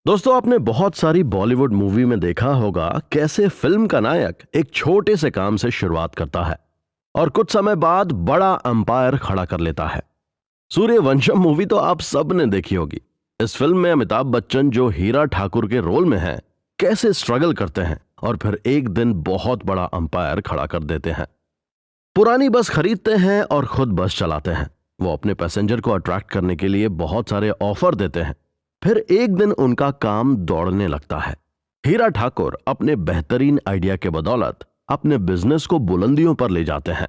दोस्तों, आपने बहुत सारी बॉलीवुड मूवी में देखा होगा कैसे फिल्म का नायक एक छोटे से काम से शुरुआत करता है और कुछ समय बाद बड़ा अंपायर खड़ा कर लेता है। सूर्यवंशम मूवी तो आप सब ने देखी होगी। इस फिल्म में अमिताभ बच्चन जो हीरा ठाकुर के रोल में हैं, कैसे स्ट्रगल करते हैं और फिर एक दिन बहुत बड़ा अंपायर खड़ा कर देते हैं। पुरानी बस खरीदते हैं और खुद बस चलाते हैं। वो अपने पैसेंजर को अट्रैक्ट करने के लिए बहुत सारे ऑफर देते हैं। फिर एक दिन उनका काम दौड़ने लगता है। हीरा ठाकुर अपने बेहतरीन आइडिया के बदौलत अपने बिजनेस को बुलंदियों पर ले जाते हैं।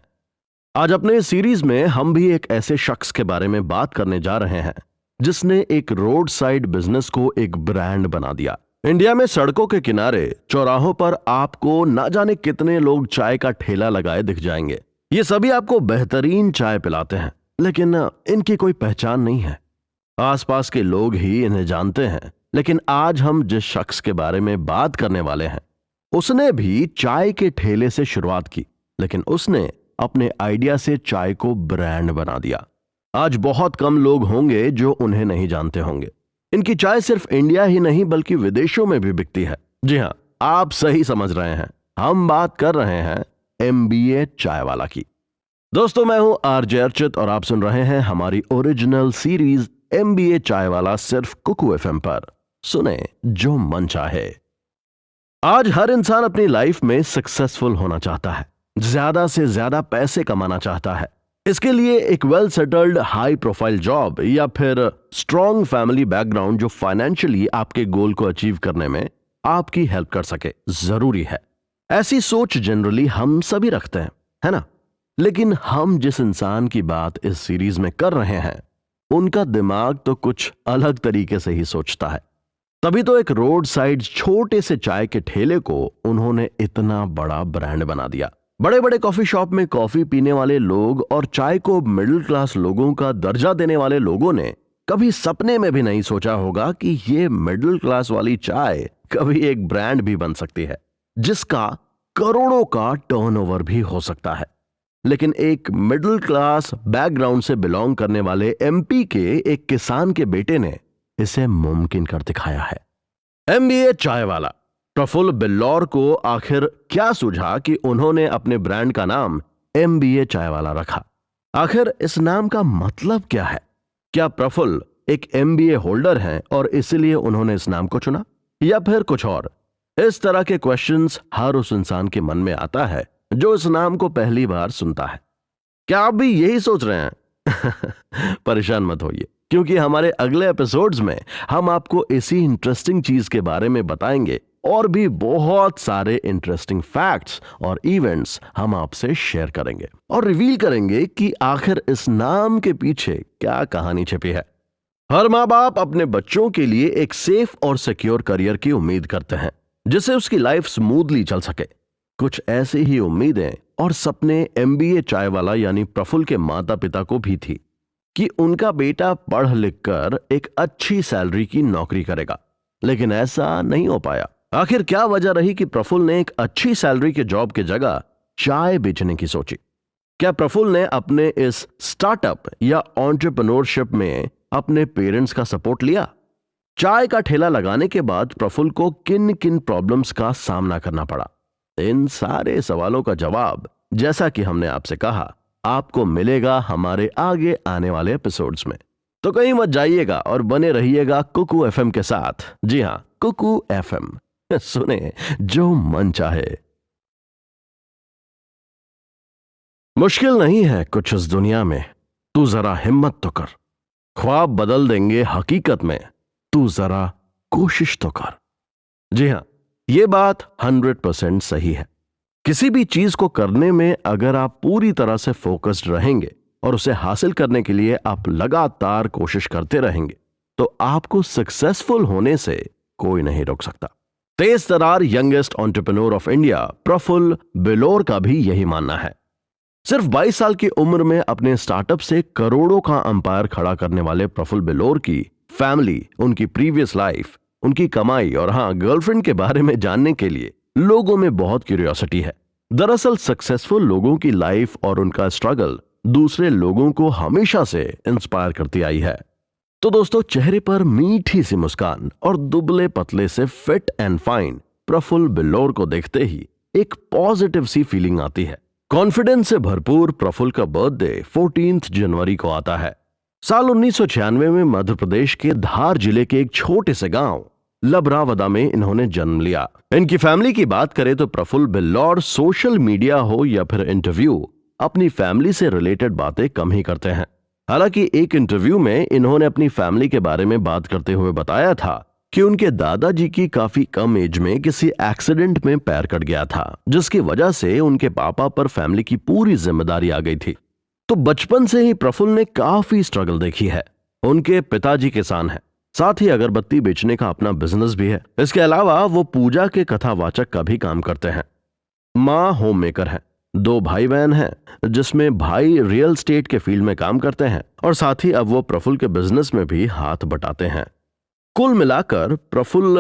आज अपने इस सीरीज में हम भी एक ऐसे शख्स के बारे में बात करने जा रहे हैं जिसने एक रोड साइड बिजनेस को एक ब्रांड बना दिया। इंडिया में सड़कों के किनारे चौराहों पर आपको ना जाने कितने लोग चाय का ठेला लगाए दिख जाएंगे। ये सभी आपको बेहतरीन चाय पिलाते हैं, लेकिन इनकी कोई पहचान नहीं है। आसपास के लोग ही इन्हें जानते हैं। लेकिन आज हम जिस शख्स के बारे में बात करने वाले हैं, उसने भी चाय के ठेले से शुरुआत की, लेकिन उसने अपने आइडिया से चाय को ब्रांड बना दिया। आज बहुत कम लोग होंगे जो उन्हें नहीं जानते होंगे। इनकी चाय सिर्फ इंडिया ही नहीं बल्कि विदेशों में भी बिकती है। जी हां, आप सही समझ रहे हैं, हम बात कर रहे हैं MBA चाय वाला की। दोस्तों, मैं हूं RJ अर्चित और आप सुन रहे हैं हमारी ओरिजिनल सीरीज MBA चाय वाला सिर्फ कुकू FM पर। सुने जो मन चाहे। आज हर इंसान अपनी लाइफ में सक्सेसफुल होना चाहता है, ज्यादा से ज्यादा पैसे कमाना चाहता है। इसके लिए एक well settled high profile job या फिर स्ट्रॉन्ग फैमिली बैकग्राउंड जो फाइनेंशियली आपके गोल को अचीव करने में आपकी हेल्प कर सके जरूरी है। ऐसी सोच जनरली हम सभी रखते हैं, है ना? लेकिन हम जिस इंसान की बात इस सीरीज में कर रहे हैं, उनका दिमाग तो कुछ अलग तरीके से ही सोचता है। तभी तो एक रोड साइड छोटे से चाय के ठेले को उन्होंने इतना बड़ा ब्रांड बना दिया। बड़े बड़े कॉफी शॉप में कॉफी पीने वाले लोग और चाय को मिडिल क्लास लोगों का दर्जा देने वाले लोगों ने कभी सपने में भी नहीं सोचा होगा कि ये मिडिल क्लास वाली चाय कभी एक ब्रांड भी बन सकती है, जिसका करोड़ों का टर्नओवर भी हो सकता है। लेकिन एक मिडिल क्लास बैकग्राउंड से बिलोंग करने वाले MP के एक किसान के बेटे ने इसे मुमकिन कर दिखाया है। MBA चाय वाला प्रफुल्ल बिल्लौर को आखिर क्या सूझा कि उन्होंने अपने ब्रांड का नाम MBA चाय वाला रखा? आखिर इस नाम का मतलब क्या है? क्या प्रफुल्ल एक MBA होल्डर हैं और इसलिए उन्होंने इस नाम को चुना, या फिर कुछ और? इस तरह के क्वेश्चंस हर उस इंसान के मन में आता है जो इस नाम को पहली बार सुनता है। क्या आप भी यही सोच रहे हैं? परेशान मत होइए, क्योंकि हमारे अगले एपिसोड्स में हम आपको इसी इंटरेस्टिंग चीज के बारे में बताएंगे और भी बहुत सारे इंटरेस्टिंग फैक्ट्स और इवेंट्स हम आपसे शेयर करेंगे और रिवील करेंगे कि आखिर इस नाम के पीछे क्या कहानी छिपी है। हर माँ बाप अपने बच्चों के लिए एक सेफ और सिक्योर करियर की उम्मीद करते हैं, जिससे उसकी लाइफ स्मूथली चल सके। कुछ ऐसी ही उम्मीदें और सपने MBA चाय वाला यानी प्रफुल्ल के माता पिता को भी थी कि उनका बेटा पढ़ लिख कर एक अच्छी सैलरी की नौकरी करेगा, लेकिन ऐसा नहीं हो पाया। आखिर क्या वजह रही कि प्रफुल्ल ने एक अच्छी सैलरी के जॉब की जगह चाय बेचने की सोची? क्या प्रफुल्ल ने अपने इस स्टार्टअप या एंटरप्रेन्योरशिप में अपने पेरेंट्स का सपोर्ट लिया? चाय का ठेला लगाने के बाद प्रफुल्ल को किन किन प्रॉब्लम्स का सामना करना पड़ा? इन सारे सवालों का जवाब, जैसा कि हमने आपसे कहा, आपको मिलेगा हमारे आगे आने वाले एपिसोड्स में। तो कहीं मत जाइएगा और बने रहिएगा कुकू FM के साथ। जी हां, कुकू FM, सुने जो मन चाहे। मुश्किल नहीं है कुछ इस दुनिया में, तू जरा हिम्मत तो कर। ख्वाब बदल देंगे हकीकत में, तू जरा कोशिश तो कर। जी हां, ये बात 100% सही है। किसी भी चीज को करने में अगर आप पूरी तरह से फोकस्ड रहेंगे और उसे हासिल करने के लिए आप लगातार कोशिश करते रहेंगे, तो आपको सक्सेसफुल होने से कोई नहीं रोक सकता। तेज तरार youngest entrepreneur of India Prafull Billore का भी यही मानना है। सिर्फ 22 साल की उम्र में अपने स्टार्टअप से करोड़ों का अंपायर खड़ा करने वाले प्रफुल्ल बिल्लौर की फैमिली, उनकी प्रीवियस लाइफ, उनकी कमाई और हाँ, गर्लफ्रेंड के बारे में जानने के लिए लोगों में बहुत क्यूरियोसिटी है। दरअसल सक्सेसफुल लोगों की लाइफ और उनका स्ट्रगल दूसरे लोगों को हमेशा से इंस्पायर करती आई है। तो दोस्तों, चेहरे पर मीठी सी मुस्कान और दुबले पतले से फिट एंड फाइन प्रफुल्ल बिल्लौर को देखते ही एक पॉजिटिव सी फीलिंग आती है। कॉन्फिडेंस से भरपूर प्रफुल्ल का बर्थडे 14 जनवरी को आता है। साल 1996 में मध्य प्रदेश के धार जिले के एक छोटे से गांव लबरावदा में इन्होंने जन्म लिया। इनकी फैमिली की बात करें तो प्रफुल्ल बिल्लौर सोशल मीडिया हो या फिर इंटरव्यू, अपनी फैमिली से रिलेटेड बातें कम ही करते हैं। हालांकि एक इंटरव्यू में इन्होंने अपनी फैमिली के बारे में बात करते हुए बताया था कि उनके दादाजी की काफी कम एज में किसी एक्सीडेंट में पैर कट गया था, जिसकी वजह से उनके पापा पर फैमिली की पूरी जिम्मेदारी आ गई थी। तो बचपन से ही प्रफुल्ल ने काफी स्ट्रगल देखी है। उनके पिताजी किसान हैं, साथ ही अगरबत्ती बेचने का अपना बिजनेस भी है। इसके अलावा वो पूजा के कथावाचक का भी काम करते हैं। माँ होम मेकर हैं, 2 भाई बहन हैं, जिसमें भाई रियल स्टेट के फील्ड में काम करते हैं और साथ ही अब वो प्रफुल्ल के बिजनेस में भी हाथ बटाते हैं। कुल मिलाकर प्रफुल्ल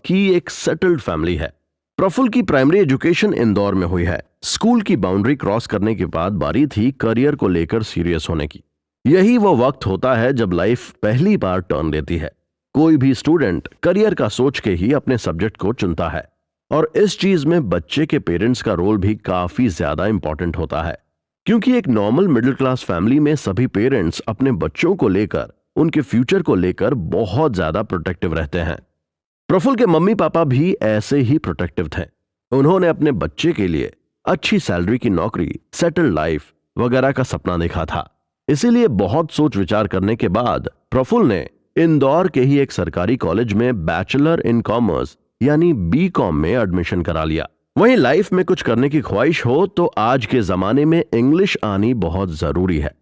की एक सेटल्ड फैमिली है। प्रफुल्ल की प्राइमरी एजुकेशन इंदौर में हुई है। स्कूल की बाउंड्री क्रॉस करने के बाद बारी थी करियर को लेकर सीरियस होने की। यही वो वक्त होता है जब लाइफ पहली बार टर्न लेती है। कोई भी स्टूडेंट करियर का सोच के ही अपने सब्जेक्ट को चुनता है, और इस चीज में बच्चे के पेरेंट्स का रोल भी काफी ज्यादा इंपॉर्टेंट होता है, क्योंकि एक नॉर्मल मिडिल क्लास फैमिली में सभी पेरेंट्स अपने बच्चों को लेकर, उनके फ्यूचर को लेकर बहुत ज्यादा प्रोटेक्टिव रहते हैं। प्रफुल्ल के मम्मी पापा भी ऐसे ही प्रोटेक्टिव थे। उन्होंने अपने बच्चे के लिए अच्छी सैलरी की नौकरी, सेटल्ड लाइफ वगैरह का सपना देखा था। इसीलिए बहुत सोच विचार करने के बाद प्रफुल्ल ने इंदौर के ही एक सरकारी कॉलेज में बैचलर इन कॉमर्स यानी बीकॉम में एडमिशन करा लिया। वहीं लाइफ में कुछ करने की ख्वाहिश हो तो आज के जमाने में इंग्लिश आनी बहुत जरूरी है।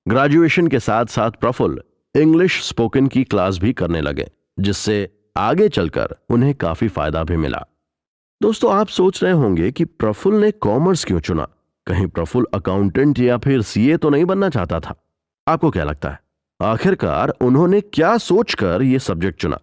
ग्रेजुएशन के साथ साथ प्रफुल्ल इंग्लिश स्पोकन की क्लास भी करने लगे, जिससे आगे चलकर उन्हें काफी फायदा भी मिला। दोस्तों, आप सोच रहे होंगे कि प्रफुल्ल ने कॉमर्स क्यों चुना? कहीं प्रफुल्ल अकाउंटेंट या फिर सीए तो नहीं बनना चाहता था? आपको क्या लगता है, आखिरकार उन्होंने क्या सोचकर यह सब्जेक्ट चुना?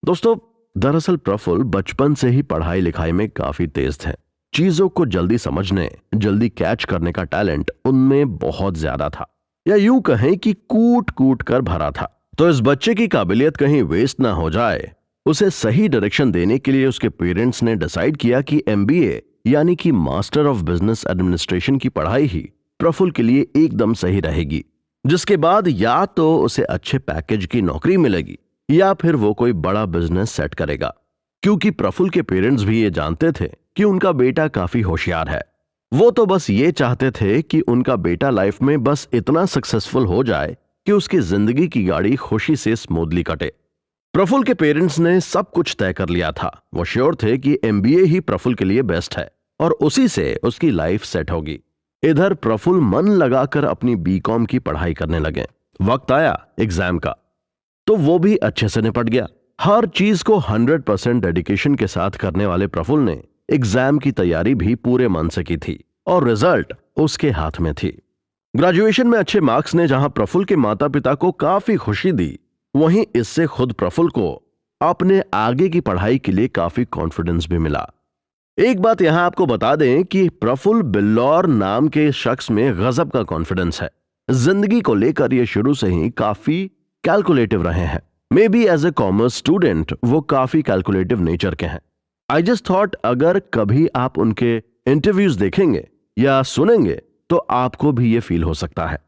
दोस्तों, दरअसल प्रफुल्ल बचपन से ही पढ़ाई लिखाई में काफी तेज थे। चीजों को जल्दी समझने, जल्दी कैच करने का टैलेंट उनमें बहुत ज्यादा था, या यूं कहें कि कूट कूट कर भरा था। तो इस बच्चे की काबिलियत कहीं वेस्ट ना हो जाए, उसे सही डायरेक्शन देने के लिए उसके पेरेंट्स ने डिसाइड किया कि एमबीए यानी कि मास्टर ऑफ बिजनेस एडमिनिस्ट्रेशन की पढ़ाई ही प्रफुल्ल के लिए एकदम सही रहेगी, जिसके बाद या तो उसे अच्छे पैकेज की नौकरी मिलेगी या फिर वो कोई बड़ा बिजनेस सेट करेगा। क्योंकि प्रफुल्ल के पेरेंट्स भी ये जानते थे कि उनका बेटा काफी होशियार है। वो तो बस ये चाहते थे कि उनका बेटा लाइफ में बस इतना सक्सेसफुल हो जाए कि उसकी जिंदगी की गाड़ी खुशी से स्मूथली कटे। प्रफुल्ल के पेरेंट्स ने सब कुछ तय कर लिया था। वो श्योर थे कि एमबीए ही प्रफुल्ल के लिए बेस्ट है और उसी से उसकी लाइफ सेट होगी। इधर प्रफुल्ल मन लगाकर अपनी बीकॉम की पढ़ाई करने लगे। वक्त आया एग्जाम का, तो वो भी अच्छे से निपट गया। हर चीज को 100% डेडिकेशन के साथ करने वाले प्रफुल्ल ने एग्जाम की तैयारी भी पूरे मन से की थी और रिजल्ट उसके हाथ में थी। ग्रेजुएशन में अच्छे मार्क्स ने जहां प्रफुल्ल के माता पिता को काफी खुशी दी, वहीं इससे खुद प्रफुल्ल को अपने आगे की पढ़ाई के लिए काफी कॉन्फिडेंस भी मिला। एक बात यहां आपको बता दें कि प्रफुल्ल बिल्लौर नाम के शख्स में गजब का कॉन्फिडेंस है। जिंदगी को लेकर ये शुरू से ही काफी कैलकुलेटिव रहे हैं। Maybe as a commerce student वो काफी कैलकुलेटिव नेचर के हैं। आई जस्ट थॉट अगर कभी आप उनके इंटरव्यूज देखेंगे या सुनेंगे तो आपको भी ये फील हो सकता है।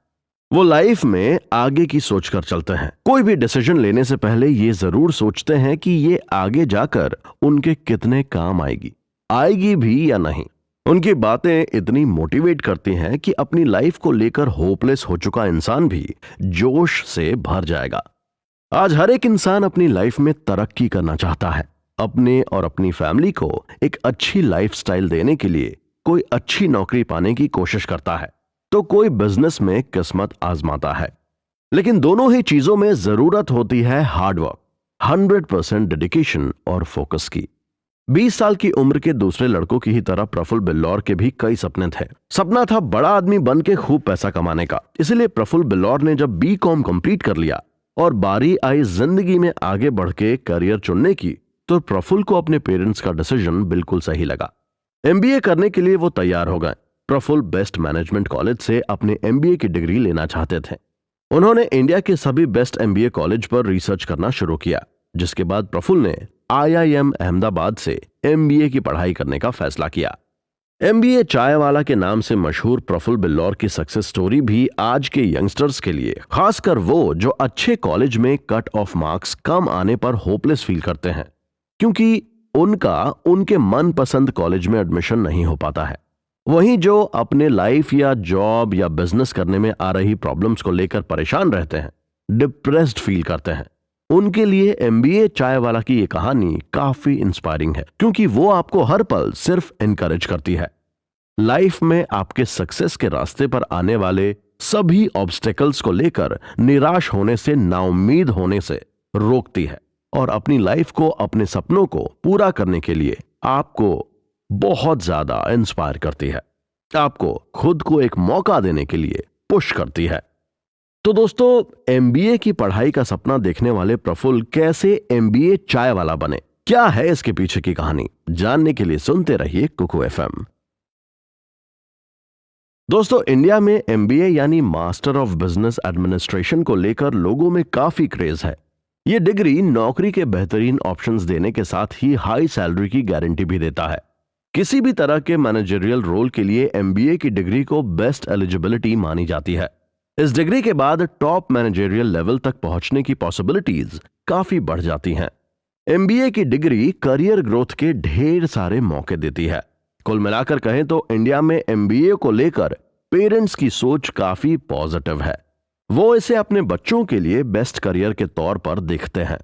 वो लाइफ में आगे की सोचकर चलते हैं। कोई भी डिसीजन लेने से पहले ये जरूर सोचते हैं कि ये आगे जाकर उनके कितने काम आएगी भी या नहीं। उनकी बातें इतनी मोटिवेट करती हैं कि अपनी लाइफ को लेकर होपलेस हो चुका इंसान भी जोश से भर जाएगा। आज हर एक इंसान अपनी लाइफ में तरक्की करना चाहता है। अपने और अपनी फैमिली को एक अच्छी लाइफस्टाइल देने के लिए कोई अच्छी नौकरी पाने की कोशिश करता है, तो कोई बिजनेस में किस्मत आजमाता है। लेकिन दोनों ही चीजों में जरूरत होती है हार्डवर्क, 100% डेडिकेशन और फोकस की। 20 साल की उम्र के दूसरे लड़कों की ही तरह प्रफुल्ल बिल्लौर के भी कई सपने थे। सपना था बड़ा आदमी बन के खूब पैसा कमाने का। इसलिए प्रफुल्ल बिल्लौर ने जब बीकॉम कंप्लीट कर लिया और बारी आई जिंदगी में आगे बढ़ के करियर चुनने की, तो प्रफुल्ल को अपने पेरेंट्स का डिसीजन बिल्कुल सही लगा। एमबीए करने के लिए वो तैयार हो गए। प्रफुल्ल बेस्ट मैनेजमेंट कॉलेज से अपने एमबीए की डिग्री लेना चाहते थे। उन्होंने इंडिया के सभी बेस्ट एमबीए कॉलेज पर रिसर्च करना शुरू किया, जिसके बाद प्रफुल्ल ने आईआईएम अहमदाबाद से एमबीए की पढ़ाई करने का फैसला किया। एमबीए चाय वाला के नाम से मशहूर प्रफुल्ल बिल्लौर की सक्सेस स्टोरी भी आज के यंगस्टर्स के लिए, खासकर वो जो अच्छे कॉलेज में कट ऑफ मार्क्स कम आने पर होपलेस फील करते हैं क्योंकि उनका उनके मनपसंद कॉलेज में एडमिशन नहीं हो पाता है। वहीं जो अपने लाइफ या जॉब या बिजनेस करने में आ रही प्रॉब्लम्स को लेकर परेशान रहते हैं, डिप्रेस्ड फील करते हैं, उनके लिए एमबीए चाय वाला की ये कहानी काफी इंस्पायरिंग है क्योंकि वो आपको हर पल सिर्फ इनकरेज करती है। लाइफ में आपके सक्सेस के रास्ते पर आने वाले सभी ऑब्स्टेकल्स को लेकर निराश होने से, नाउम्मीद होने से रोकती है और अपनी लाइफ को, अपने सपनों को पूरा करने के लिए आपको बहुत ज्यादा इंस्पायर करती है, आपको खुद को एक मौका देने के लिए पुश करती है। तो दोस्तों, एमबीए की पढ़ाई का सपना देखने वाले प्रफुल्ल कैसे एमबीए चाय वाला बने, क्या है इसके पीछे की कहानी, जानने के लिए सुनते रहिए कुकू एफएम। दोस्तों, इंडिया में एमबीए यानी मास्टर ऑफ बिजनेस एडमिनिस्ट्रेशन को लेकर लोगों में काफी क्रेज है। यह डिग्री नौकरी के बेहतरीन ऑप्शंस देने के साथ ही हाई सैलरी की गारंटी भी देता है। किसी भी तरह के मैनेजरियल रोल के लिए एमबीए की डिग्री को बेस्ट एलिजिबिलिटी मानी जाती है। इस डिग्री के बाद टॉप मैनेजरियल लेवल तक पहुंचने की पॉसिबिलिटीज काफी बढ़ जाती हैं। एमबीए की डिग्री करियर ग्रोथ के ढेर सारे मौके देती है। कुल मिलाकर कहें तो इंडिया में एमबीए को लेकर पेरेंट्स की सोच काफी पॉजिटिव है। वो इसे अपने बच्चों के लिए बेस्ट करियर के तौर पर देखते हैं।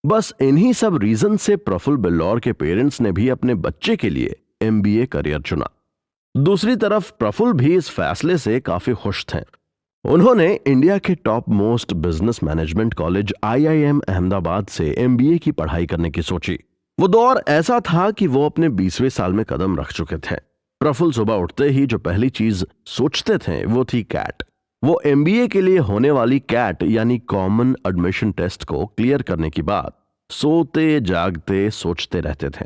बस इन्हीं सब रीजन से प्रफुल्ल बिल्लौर के पेरेंट्स ने भी अपने बच्चे के लिए एमबीए करियर चुना। दूसरी तरफ प्रफुल्ल भी इस फैसले से काफी खुश थे। उन्होंने इंडिया के top most business management college IIM Ahmedabad से एमबीए की पढ़ाई करने की सोची। वो दौर ऐसा था कि वो अपने 20वें साल में कदम रख चुके थे। प्रफुल्ल सुबह उठते ही जो पहली चीज सोचते थे वो थी कैट। वो एमबीए के लिए होने वाली कैट यानी कॉमन एडमिशन टेस्ट को क्लियर करने की बात सोते जागते सोचते रहते थे।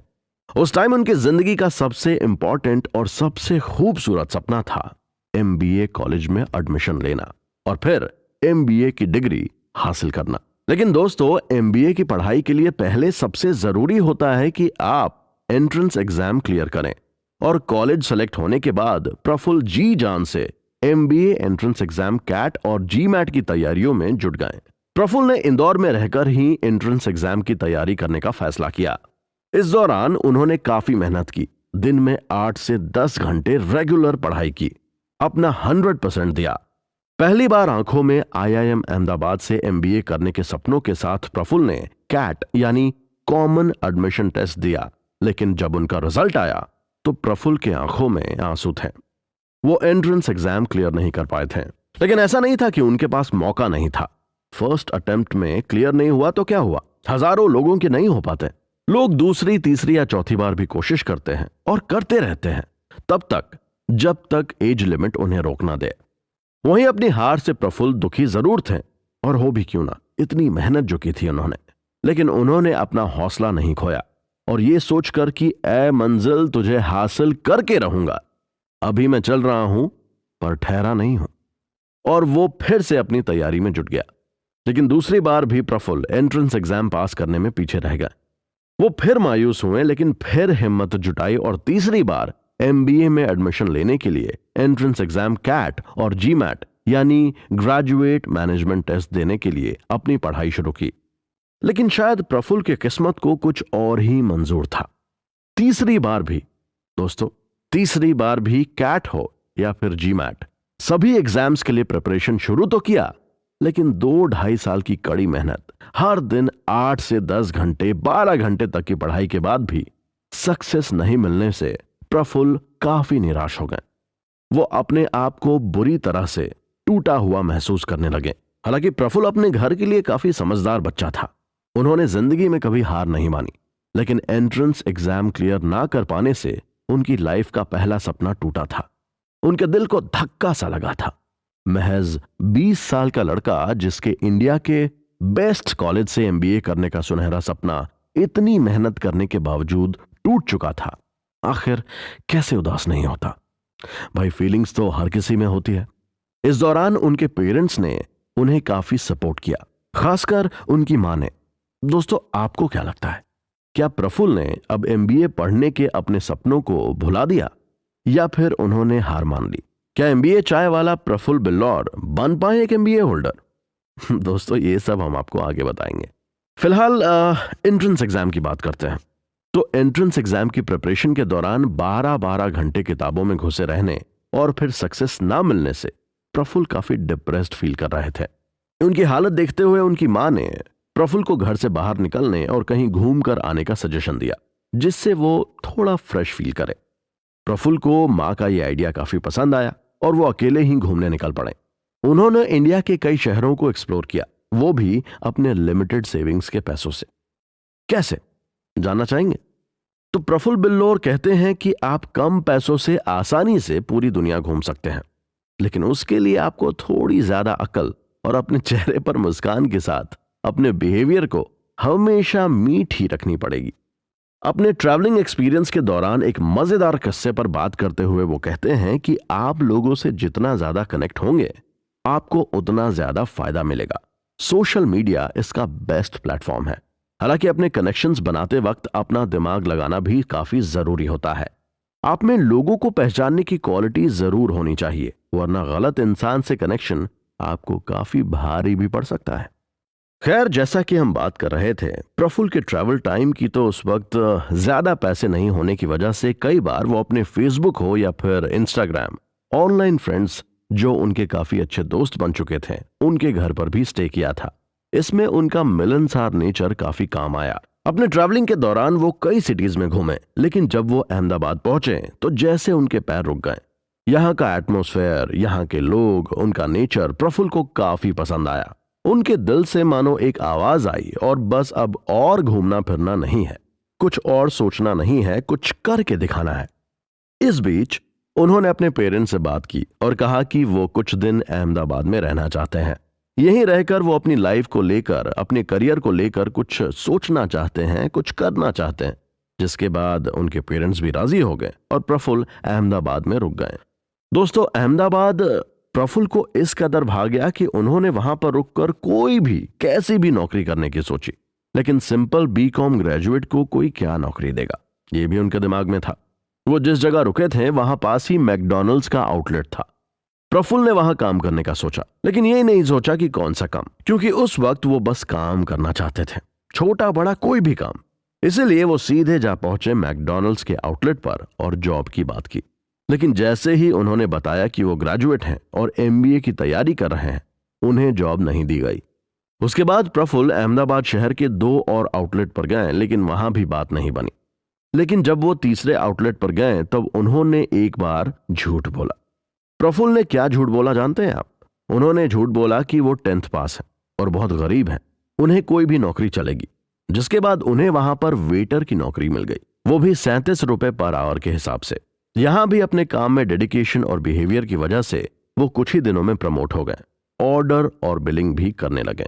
उस टाइम उनकी जिंदगी का सबसे इंपॉर्टेंट और सबसे खूबसूरत सपना था एमबीए कॉलेज में एडमिशन लेना और फिर एमबीए की डिग्री हासिल करना। लेकिन दोस्तों, एमबीए की पढ़ाई के लिए पहले सबसे जरूरी होता है कि आप एंट्रेंस एग्जाम क्लियर करें और कॉलेज सेलेक्ट होने के बाद प्रफुल्ल जी जान से एमबीए एंट्रेंस एग्जाम कैट और जीमैट की तैयारियों में जुट गए। प्रफुल्ल ने इंदौर में रहकर ही एंट्रेंस एग्जाम की तैयारी करने का फैसला किया। इस दौरान उन्होंने काफी मेहनत की, दिन में 8 से 10 घंटे रेगुलर पढ़ाई की, अपना 100% दिया। पहली बार आंखों में आईआईएम अहमदाबाद से एमबीए करने के सपनों के साथ प्रफुल्ल ने कैट यानी कॉमन एडमिशन टेस्ट दिया, लेकिन जब उनका रिजल्ट आया तो प्रफुल्ल के आंखों में आंसू थे। वो एंट्रेंस एग्जाम क्लियर नहीं कर पाए थे, लेकिन ऐसा नहीं था कि उनके पास मौका नहीं था। फर्स्ट अटेम्प्ट में क्लियर नहीं हुआ तो क्या हुआ, हजारों लोगों के नहीं हो पाते। लोग दूसरी, तीसरी या चौथी बार भी कोशिश करते हैं और करते रहते हैं तब तक जब तक एज लिमिट उन्हें रोक ना दे। वहीं अपनी हार से प्रफुल्ल दुखी जरूर थे, और हो भी क्यों ना, इतनी मेहनत जो की थी उन्होंने, लेकिन उन्होंने अपना हौसला नहीं खोया और ये सोचकर कि ऐ मंजिल तुझे हासिल करके रहूंगा, अभी मैं चल रहा हूं पर ठहरा नहीं हूं, और वो फिर से अपनी तैयारी में जुट गया। लेकिन दूसरी बार भी प्रफुल्ल एंट्रेंस एग्जाम पास करने में पीछे रह गए। वो फिर मायूस हुए, लेकिन फिर हिम्मत जुटाई और तीसरी बार एमबीए में एडमिशन लेने के लिए एंट्रेंस एग्जाम कैट और जीमैट यानी ग्रेजुएट मैनेजमेंट टेस्ट देने के लिए अपनी पढ़ाई शुरू की। लेकिन शायद प्रफुल्ल की किस्मत को कुछ और ही मंजूर था। तीसरी बार भी दोस्तों, तीसरी बार भी कैट हो या फिर जीमैट, सभी एग्जाम्स के लिए प्रिपरेशन शुरू तो किया, लेकिन 2-2.5 साल की कड़ी मेहनत, हर दिन 8 से 10 घंटे, 12 घंटे तक की पढ़ाई के बाद भी सक्सेस नहीं मिलने से प्रफुल्ल काफी निराश हो गए। वो अपने आप को बुरी तरह से टूटा हुआ महसूस करने लगे। हालांकि प्रफुल्ल अपने घर के लिए काफी समझदार बच्चा था। उन्होंने जिंदगी में कभी हार नहीं मानी, लेकिन एंट्रेंस एग्जाम क्लियर ना कर पाने से उनकी लाइफ का पहला सपना टूटा था। उनके दिल को धक्का सा लगा था। महज 20 साल का लड़का जिसके इंडिया के बेस्ट कॉलेज से एमबीए करने का सुनहरा सपना इतनी मेहनत करने के बावजूद टूट चुका था, आखिर कैसे उदास नहीं होता। भाई, फीलिंग्स तो हर किसी में होती है। इस दौरान उनके पेरेंट्स ने उन्हें काफी सपोर्ट किया, खासकर उनकी मां ने। दोस्तों, आपको क्या लगता है, क्या प्रफुल्ल ने अब एमबीए पढ़ने के अपने सपनों को भुला दिया या फिर उन्होंने हार मान ली? क्या एमबीए चाय वाला प्रफुल्ल बिल्लौर बन पाए एक एमबीए होल्डर? दोस्तों, ये सब हम आपको आगे बताएंगे। फिलहाल एंट्रेंस एग्जाम की बात करते हैं। तो एंट्रेंस एग्जाम की प्रिपरेशन के दौरान 12-12 घंटे किताबों में घुसे रहने और फिर सक्सेस ना मिलने से प्रफुल्ल काफी डिप्रेस्ड फील कर रहे थे। उनकी हालत देखते हुए उनकी मां ने प्रफुल्ल को घर से बाहर निकलने और कहीं घूम कर आने का सजेशन दिया, जिससे वो थोड़ा फ्रेश फील करे। प्रफुल्ल को मां का यह आइडिया काफी पसंद आया और वो अकेले ही घूमने निकल पड़े। उन्होंने इंडिया के कई शहरों को एक्सप्लोर किया, वो भी अपने लिमिटेड सेविंग्स के पैसों से। कैसे, जानना चाहेंगे? तो प्रफुल्ल बिल्लौर कहते हैं कि आप कम पैसों से आसानी से पूरी दुनिया घूम सकते हैं, लेकिन उसके लिए आपको थोड़ी ज्यादा अक्ल और अपने चेहरे पर मुस्कान के साथ अपने बिहेवियर को हमेशा मीठी रखनी पड़ेगी। अपने ट्रैवलिंग एक्सपीरियंस के दौरान एक मजेदार किस्से पर बात करते हुए वो कहते हैं कि आप लोगों से जितना ज्यादा कनेक्ट होंगे, आपको उतना ज्यादा फायदा मिलेगा। सोशल मीडिया इसका बेस्ट प्लेटफॉर्म है। हालांकि अपने कनेक्शंस बनाते वक्त अपना दिमाग लगाना भी काफी जरूरी होता है। आप में लोगों को पहचानने की क्वालिटी जरूर होनी चाहिए, वरना गलत इंसान से कनेक्शन आपको काफी भारी भी पड़ सकता है। खैर, जैसा कि हम बात कर रहे थे प्रफुल्ल के ट्रैवल टाइम की, तो उस वक्त ज्यादा पैसे नहीं होने की वजह से कई बार वो अपने फेसबुक हो या फिर इंस्टाग्राम, ऑनलाइन फ्रेंड्स जो उनके काफी अच्छे दोस्त बन चुके थे, उनके घर पर भी स्टे किया था। इसमें उनका मिलनसार नेचर काफी काम आया। अपने ट्रैवलिंग के दौरान वो कई सिटीज में घूमे, लेकिन जब वो अहमदाबाद पहुंचे तो जैसे उनके पैर रुक गए। यहाँ का एटमॉस्फेयर, यहाँ के लोग, उनका नेचर प्रफुल्ल को काफी पसंद आया। उनके दिल से मानो एक आवाज आई और बस अब और घूमना फिरना नहीं है, कुछ और सोचना नहीं है, कुछ करके दिखाना है। इस बीच उन्होंने अपने पेरेंट्स से बात की और कहा कि वो कुछ दिन अहमदाबाद में रहना चाहते हैं। यहीं रहकर वो अपनी लाइफ को लेकर, अपने करियर को लेकर कुछ सोचना चाहते हैं, कुछ करना चाहते हैं। जिसके बाद उनके पेरेंट्स भी राजी हो गए और प्रफुल्ल अहमदाबाद में रुक गए। दोस्तों, अहमदाबाद प्रफुल्ल को इस कदर भा गया कि उन्होंने वहां पर रुककर कोई भी कैसी भी नौकरी करने की सोची, लेकिन सिंपल बीकॉम ग्रेजुएट को कोई क्या नौकरी देगा, ये भी उनके दिमाग में था। वो जिस जगह रुके थे वहां पास ही मैकडॉनल्ड्स का आउटलेट था। प्रफुल्ल ने वहां काम करने का सोचा, लेकिन ये नहीं सोचा कि कौन सा काम, क्योंकि उस वक्त वो बस काम करना चाहते थे, छोटा बड़ा कोई भी काम। इसीलिए वो सीधे जा पहुंचे मैकडॉनल्ड्स के आउटलेट पर और जॉब की बात की। लेकिन जैसे ही उन्होंने बताया कि वो ग्रेजुएट हैं और एमबीए की तैयारी कर रहे हैं, उन्हें जॉब नहीं दी गई। उसके बाद प्रफुल्ल अहमदाबाद शहर के 2 और आउटलेट पर गए, लेकिन वहां भी बात नहीं बनी। लेकिन जब वो तीसरे आउटलेट पर गए तब उन्होंने एक बार झूठ बोला। प्रफुल्ल ने क्या झूठ बोला जानते हैं आप? उन्होंने झूठ बोला कि वो 10th पास है और बहुत गरीब हैं, उन्हें कोई भी नौकरी चलेगी। जिसके बाद उन्हें वहां पर वेटर की नौकरी मिल गई, वो भी 37 रुपए पर आवर के हिसाब से। यहां भी अपने काम में डेडिकेशन और बिहेवियर की वजह से वो कुछ ही दिनों में प्रमोट हो गए, ऑर्डर और बिलिंग भी करने लगे।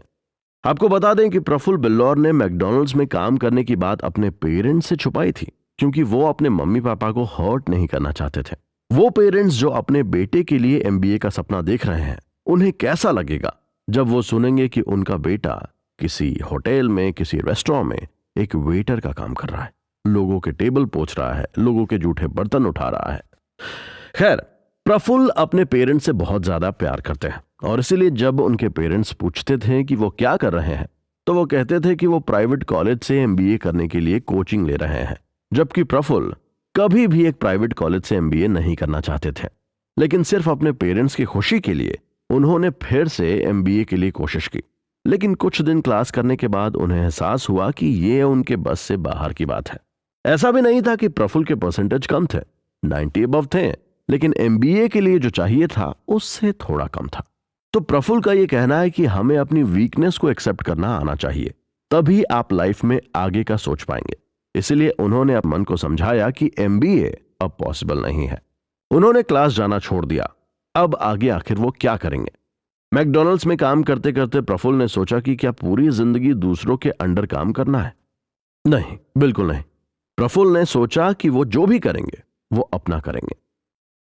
आपको बता दें कि प्रफुल्ल बिल्लौर ने मैकडॉनल्ड्स में काम करने की बात अपने पेरेंट्स से छुपाई थी, क्योंकि वो अपने मम्मी पापा को हर्ट नहीं करना चाहते थे। वो पेरेंट्स जो अपने बेटे के लिए एमबीए का सपना देख रहे हैं, उन्हें कैसा लगेगा जब वो सुनेंगे कि उनका बेटा किसी होटल में, किसी रेस्टोरेंट में एक वेटर का काम कर रहा है, लोगों के टेबल पोंछ रहा है, लोगों के जूठे बर्तन उठा रहा है। खैर, प्रफुल्ल अपने पेरेंट्स से बहुत ज्यादा प्यार करते हैं और इसीलिए जब उनके पेरेंट्स पूछते थे कि वो क्या कर रहे हैं, तो वो कहते थे कि वो प्राइवेट कॉलेज से एमबीए करने के लिए कोचिंग ले रहे हैं। जबकि प्रफुल्ल कभी भी एक प्राइवेट कॉलेज से एमबीए नहीं करना चाहते थे, लेकिन सिर्फ अपने पेरेंट्स की खुशी के लिए उन्होंने फिर से एमबीए के लिए कोशिश की। लेकिन कुछ दिन क्लास करने के बाद उन्हें एहसास हुआ कि ये उनके बस से बाहर की बात है। ऐसा भी नहीं था कि प्रफुल्ल के परसेंटेज कम थे, 90 अबव थे, लेकिन एमबीए के लिए जो चाहिए था उससे थोड़ा कम था। तो प्रफुल्ल का यह कहना है कि हमें अपनी वीकनेस को एक्सेप्ट करना आना चाहिए, तभी आप लाइफ में आगे का सोच पाएंगे। इसलिए उन्होंने अपने मन को समझाया कि एमबीए अब पॉसिबल नहीं है। उन्होंने क्लास जाना छोड़ दिया। अब आगे आखिर वो क्या करेंगे? मैकडॉनल्ड्स में काम करते करते प्रफुल्ल ने सोचा कि क्या पूरी जिंदगी दूसरों के अंडर काम करना है? नहीं, बिल्कुल नहीं। प्रफुल्ल ने सोचा कि वो जो भी करेंगे वो अपना करेंगे।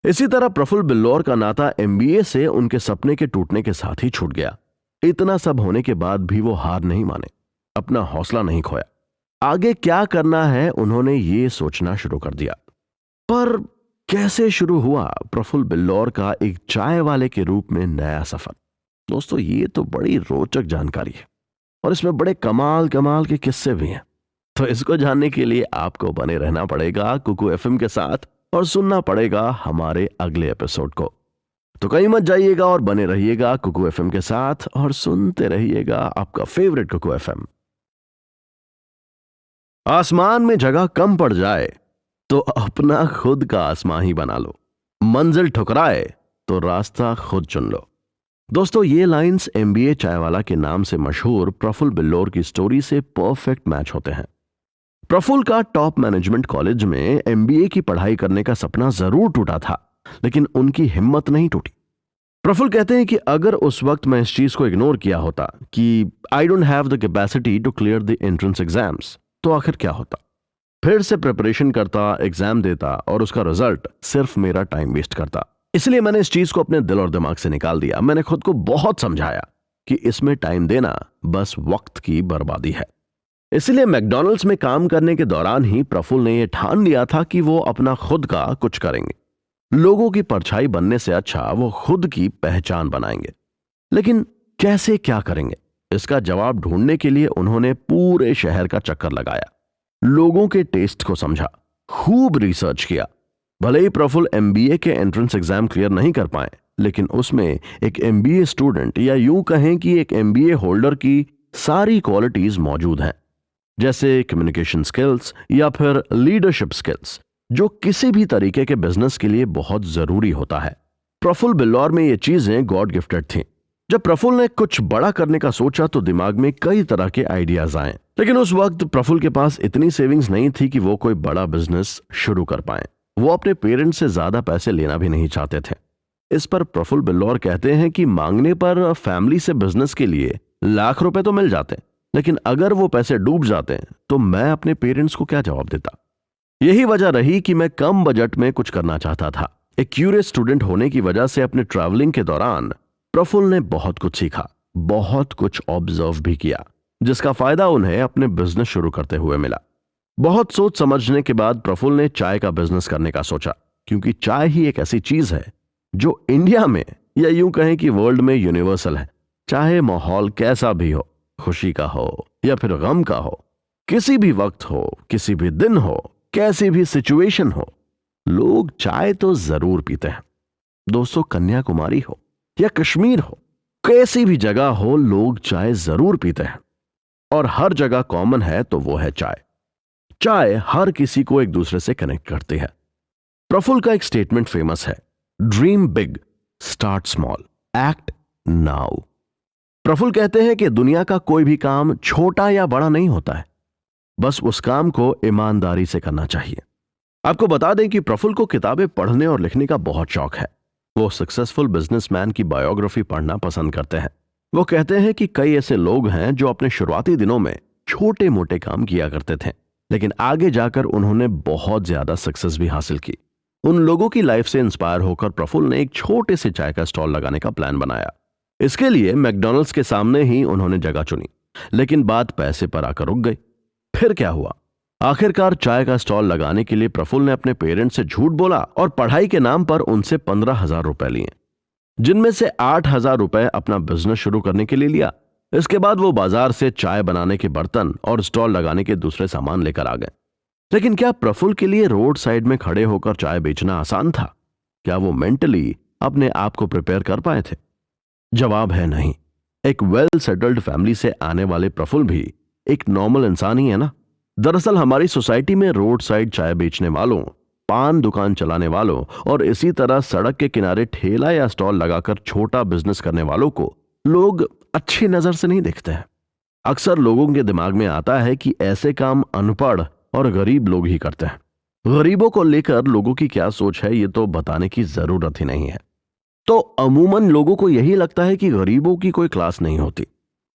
इसी तरह प्रफुल्ल बिल्लौर का नाता एमबीए से उनके सपने के टूटने के साथ ही छूट गया। इतना सब होने के बाद भी वो हार नहीं माने, अपना हौसला नहीं खोया। आगे क्या करना है उन्होंने ये सोचना शुरू कर दिया। पर कैसे शुरू हुआ प्रफुल्ल बिल्लौर का एक चाय वाले के रूप में नया सफर? दोस्तों, ये तो बड़ी रोचक जानकारी है और इसमें बड़े कमाल कमाल के किस्से भी हैं। तो इसको जानने के लिए आपको बने रहना पड़ेगा कुकू एफएम के साथ और सुनना पड़ेगा हमारे अगले एपिसोड को। तो कहीं मत जाइएगा और बने रहिएगा कुकू एफएम के साथ और सुनते रहिएगा आपका फेवरेट कुकू एफएम। आसमान में जगह कम पड़ जाए तो अपना खुद का आसमान ही बना लो, मंजिल ठुकराए तो रास्ता खुद चुन लो। दोस्तों, ये लाइंस एमबीए चायवाला के नाम से मशहूर प्रफुल्ल बिल्लौर की स्टोरी से परफेक्ट मैच होते हैं। प्रफुल्ल का टॉप मैनेजमेंट कॉलेज में एमबीए की पढ़ाई करने का सपना जरूर टूटा था, लेकिन उनकी हिम्मत नहीं टूटी। प्रफुल्ल कहते हैं कि अगर उस वक्त मैं इस चीज को इग्नोर किया होता कि I don't have the capacity to clear the entrance exams, तो आखिर क्या होता। फिर से प्रिपरेशन करता, एग्जाम देता और उसका रिजल्ट सिर्फ मेरा टाइम वेस्ट करता। इसलिए मैंने इस चीज को अपने दिल और दिमाग से निकाल दिया। मैंने खुद को बहुत समझाया कि इसमें टाइम देना बस वक्त की बर्बादी है। इसलिए मैकडॉनल्ड्स में काम करने के दौरान ही प्रफुल्ल ने यह ठान लिया था कि वो अपना खुद का कुछ करेंगे। लोगों की परछाई बनने से अच्छा वो खुद की पहचान बनाएंगे। लेकिन कैसे, क्या करेंगे? इसका जवाब ढूंढने के लिए उन्होंने पूरे शहर का चक्कर लगाया, लोगों के टेस्ट को समझा, खूब रिसर्च किया। भले ही प्रफुल्ल एमबीए के एंट्रेंस एग्जाम क्लियर नहीं कर पाए, लेकिन उसमें एक एमबीए स्टूडेंट या यूं कहें कि एक एमबीए होल्डर की सारी क्वालिटीज मौजूद हैं, जैसे कम्युनिकेशन स्किल्स या फिर लीडरशिप स्किल्स, जो किसी भी तरीके के बिजनेस के लिए बहुत जरूरी होता है। प्रफुल्ल बिल्लौर में ये चीजें गॉड गिफ्टेड थी। जब प्रफुल्ल ने कुछ बड़ा करने का सोचा तो दिमाग में कई तरह के आइडियाज आए, लेकिन उस वक्त प्रफुल्ल के पास इतनी सेविंग्स नहीं थी कि वो कोई बड़ा बिजनेस शुरू कर पाए। वो अपने पेरेंट्स से ज्यादा पैसे लेना भी नहीं चाहते थे। इस पर प्रफुल्ल बिल्लौर कहते हैं कि मांगने पर फैमिली से बिजनेस के लिए लाख रुपए तो मिल जाते, लेकिन अगर वो पैसे डूब जाते तो मैं अपने पेरेंट्स को क्या जवाब देता। यही वजह रही कि मैं कम बजट में कुछ करना चाहता था। एक क्यूरियस स्टूडेंट होने की वजह से अपने ट्रैवलिंग के दौरान प्रफुल्ल ने बहुत कुछ सीखा, बहुत कुछ ऑब्जर्व भी किया, जिसका फायदा उन्हें अपने बिजनेस शुरू करते हुए मिला। बहुत सोच समझने के बाद प्रफुल्ल ने चाय का बिजनेस करने का सोचा, क्योंकि चाय ही एक ऐसी चीज है जो इंडिया में या यूं कहें कि वर्ल्ड में यूनिवर्सल है। चाहे माहौल कैसा भी हो, खुशी का हो या फिर गम का हो, किसी भी वक्त हो, किसी भी दिन हो, कैसी भी सिचुएशन हो, लोग चाय तो जरूर पीते हैं। दोस्तों, कन्याकुमारी हो या कश्मीर हो, कैसी भी जगह हो, लोग चाय जरूर पीते हैं और हर जगह कॉमन है तो वो है चाय। चाय हर किसी को एक दूसरे से कनेक्ट करती है। प्रफुल्ल का एक स्टेटमेंट फेमस है, dream big, start small, act now. Praful कहते हैं कि दुनिया का कोई भी काम छोटा या बड़ा नहीं होता है, बस उस काम को ईमानदारी से करना चाहिए। आपको बता दें कि प्रफुल्ल को किताबें पढ़ने और लिखने का बहुत शौक है। वो सक्सेसफुल बिजनेसमैन की बायोग्राफी पढ़ना पसंद करते हैं। वो कहते हैं कि कई ऐसे लोग हैं जो अपने शुरुआती दिनों में छोटे मोटे काम किया करते थे, लेकिन आगे जाकर उन्होंने बहुत ज्यादा सक्सेस भी हासिल की। उन लोगों की लाइफ से इंस्पायर होकर प्रफुल्ल ने एक छोटे से चाय का स्टॉल लगाने का प्लान बनाया। इसके लिए मैकडॉनल्ड्स के सामने ही उन्होंने जगह चुनी, लेकिन बात पैसे पर आकर रुक गई। फिर क्या हुआ? आखिरकार चाय का स्टॉल लगाने के लिए प्रफुल्ल ने अपने पेरेंट्स से झूठ बोला और पढ़ाई के नाम पर उनसे 15,000 रुपए लिए, जिनमें से 8,000 रुपए अपना बिजनेस शुरू करने के लिए लिया। इसके बाद वो बाजार से चाय बनाने के बर्तन और स्टॉल लगाने के दूसरे सामान लेकर आ गए। लेकिन क्या प्रफुल्ल के लिए रोड साइड में खड़े होकर चाय बेचना आसान था? क्या वो मेंटली अपने आप को प्रिपेयर कर पाए थे? जवाब है नहीं। एक वेल सेटल्ड फैमिली से आने वाले प्रफुल्ल भी एक नॉर्मल इंसान ही है ना। दरअसल हमारी सोसाइटी में रोड साइड चाय बेचने वालों, पान दुकान चलाने वालों और इसी तरह सड़क के किनारे ठेला या स्टॉल लगाकर छोटा बिजनेस करने वालों को लोग अच्छी नजर से नहीं देखते हैं। अक्सर लोगों के दिमाग में आता है कि ऐसे काम अनपढ़ और गरीब लोग ही करते हैं। गरीबों को लेकर लोगों की क्या सोच है, ये तो बताने की जरूरत ही नहीं है। तो अमूमन लोगों को यही लगता है कि गरीबों की कोई क्लास नहीं होती।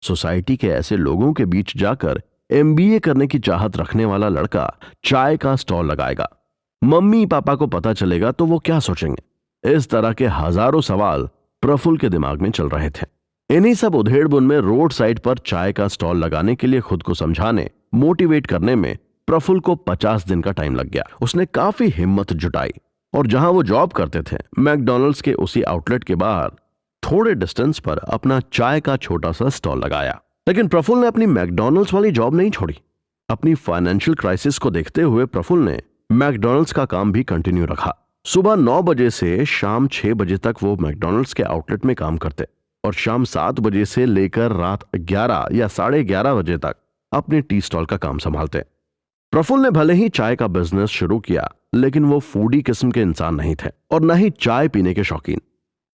सोसाइटी के ऐसे लोगों के बीच जाकर एमबीए करने की चाहत रखने वाला लड़का चाय का स्टॉल लगाएगा, मम्मी पापा को पता चलेगा तो वो क्या सोचेंगे? इस तरह के हजारों सवाल प्रफुल्ल के दिमाग में चल रहे थे। इन्हीं सब उधेड़बुन में रोड साइड पर चाय का स्टॉल लगाने के लिए खुद को समझाने, मोटिवेट करने में प्रफुल्ल को 50 दिन का टाइम लग गया। उसने काफी हिम्मत जुटाई और जहां वो जॉब करते थे, मैकडॉनल्ड्स के उसी आउटलेट के बाहर थोड़े डिस्टेंस पर अपना चाय का छोटा सा स्टॉल लगाया। लेकिन प्रफुल्ल ने अपनी मैकडॉनल्ड्स वाली जॉब नहीं छोड़ी। अपनी फाइनेंशियल क्राइसिस को देखते हुए प्रफुल्ल ने मैकडॉनल्ड्स का काम भी कंटिन्यू रखा। सुबह 9 बजे से शाम 6 बजे तक वो मैकडॉनल्ड्स के आउटलेट में काम करते और शाम 7 बजे से लेकर रात 11 या 11:30 बजे तक अपने टी स्टॉल का काम संभालते। प्रफुल्ल ने भले ही चाय का बिजनेस शुरू किया, लेकिन वो फूडी किस्म के इंसान नहीं थे और न ही चाय पीने के शौकीन।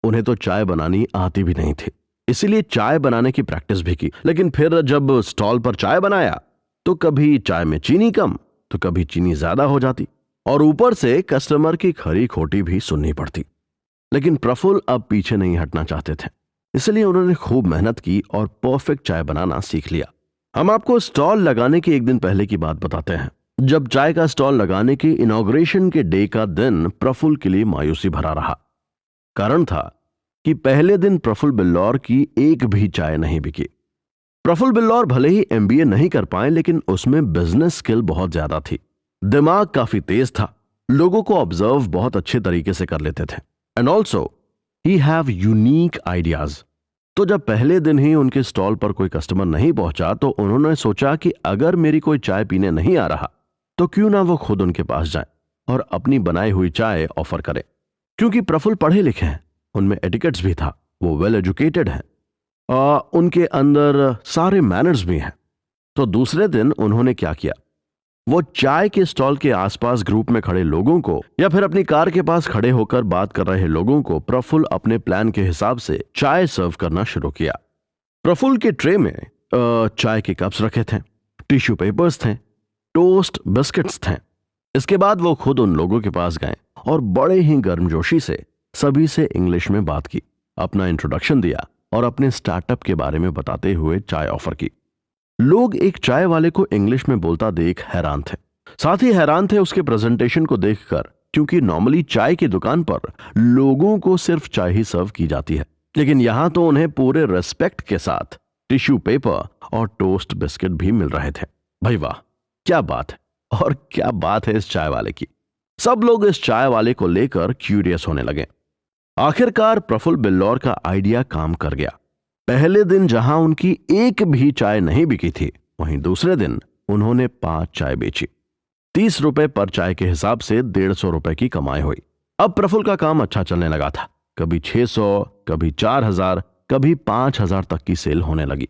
उन्हें तो चाय बनानी आती भी नहीं थी, इसीलिए चाय बनाने की प्रैक्टिस भी की। लेकिन फिर जब स्टॉल पर चाय बनाया तो कभी चाय में चीनी कम तो कभी चीनी ज्यादा हो जाती और ऊपर से कस्टमर की खरी खोटी भी सुननी पड़ती। लेकिन प्रफुल्ल अब पीछे नहीं हटना चाहते थे, इसलिए उन्होंने खूब मेहनत की और परफेक्ट चाय बनाना सीख लिया। हम आपको स्टॉल लगाने के एक दिन पहले की बात बताते हैं, जब चाय का स्टॉल लगाने के इनॉग्रेशन के डे का दिन प्रफुल्ल के लिए मायूसी भरा रहा। कारण था कि पहले दिन प्रफुल्ल बिल्लौर की एक भी चाय नहीं बिकी। प्रफुल्ल बिल्लौर भले ही एमबीए नहीं कर पाए, लेकिन उसमें बिजनेस स्किल बहुत ज्यादा थी। दिमाग काफी तेज था, लोगों को ऑब्जर्व बहुत अच्छे तरीके से कर लेते थे and also he have unique ideas. तो जब पहले दिन ही उनके स्टॉल पर कोई कस्टमर नहीं पहुंचा तो उन्होंने सोचा कि अगर मेरी कोई चाय पीने नहीं आ रहा तो क्यों ना वो खुद उनके पास जाए और अपनी बनाई हुई चाय ऑफर करें। क्योंकि प्रफुल्ल पढ़े लिखे हैं, उनमें एटिकेट्स भी था, वो वेल एजुकेटेड हैं, उनके अंदर सारे मैनर्स भी हैं। तो दूसरे दिन उन्होंने क्या किया, वो चाय के स्टॉल के आसपास ग्रुप में खड़े लोगों को या फिर अपनी कार के पास खड़े होकर बात कर रहे लोगों को प्रफुल्ल अपने प्लान के हिसाब से चाय सर्व करना शुरू किया। प्रफुल्ल के ट्रे में चाय के कप्स रखे थे, टिश्यू पेपर्स थे, टोस्ट बिस्किट्स थे। इसके बाद वो खुद उन लोगों के पास गए और बड़े ही गर्मजोशी से सभी से इंग्लिश में बात की, अपना इंट्रोडक्शन दिया और अपने स्टार्टअप के बारे में बताते हुए चाय ऑफर की। लोग एक चाय वाले को इंग्लिश में बोलता देख हैरान थे, साथ ही हैरान थे उसके प्रेजेंटेशन को देखकर, क्योंकि नॉर्मली चाय की दुकान पर लोगों को सिर्फ चाय ही सर्व की जाती है, लेकिन यहां तो उन्हें पूरे रेस्पेक्ट के साथ टिश्यू पेपर और टोस्ट बिस्किट भी मिल रहे थे। भाई वाह, क्या बात है, और क्या बात है इस चाय वाले की। सब लोग इस चाय वाले को लेकर क्यूरियस होने लगे। आखिरकार प्रफुल्ल बिल्लौर का आइडिया काम कर गया। पहले दिन जहां उनकी एक भी चाय नहीं बिकी थी, वहीं दूसरे दिन उन्होंने 5 चाय बेची। 30 रुपए पर चाय के हिसाब से 150 रुपए की कमाई हुई। अब प्रफुल्ल का काम अच्छा चलने लगा था, कभी 600, कभी 4000, कभी 5000 तक की सेल होने लगी।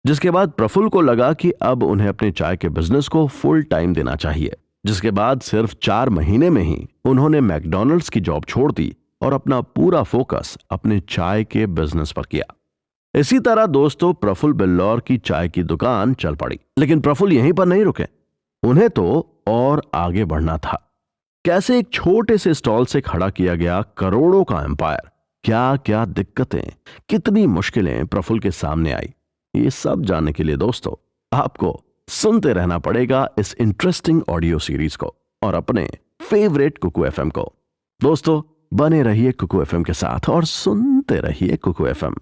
जिसके बाद प्रफुल्ल को लगा कि अब उन्हें अपने चाय के बिजनेस को फुल टाइम देना चाहिए। जिसके बाद सिर्फ 4 महीने में ही उन्होंने मैकडॉनल्ड्स की जॉब छोड़ दी और अपना पूरा फोकस अपने चाय के बिजनेस पर किया। इसी तरह दोस्तों प्रफुल्ल बिल्लौर की चाय की दुकान चल पड़ी। लेकिन प्रफुल्ल यहीं पर नहीं रुके, उन्हें तो और आगे बढ़ना था। कैसे एक छोटे से स्टॉल से खड़ा किया गया करोड़ों का एम्पायर, क्या क्या दिक्कतें, कितनी मुश्किलें प्रफुल्ल के सामने आई, ये सब जानने के लिए दोस्तों आपको सुनते रहना पड़ेगा इस इंटरेस्टिंग ऑडियो सीरीज को और अपने फेवरेट कुकू एफएम को। दोस्तों बने रहिए कुकू एफएम के साथ और सुनते रहिए कुकू एफएम।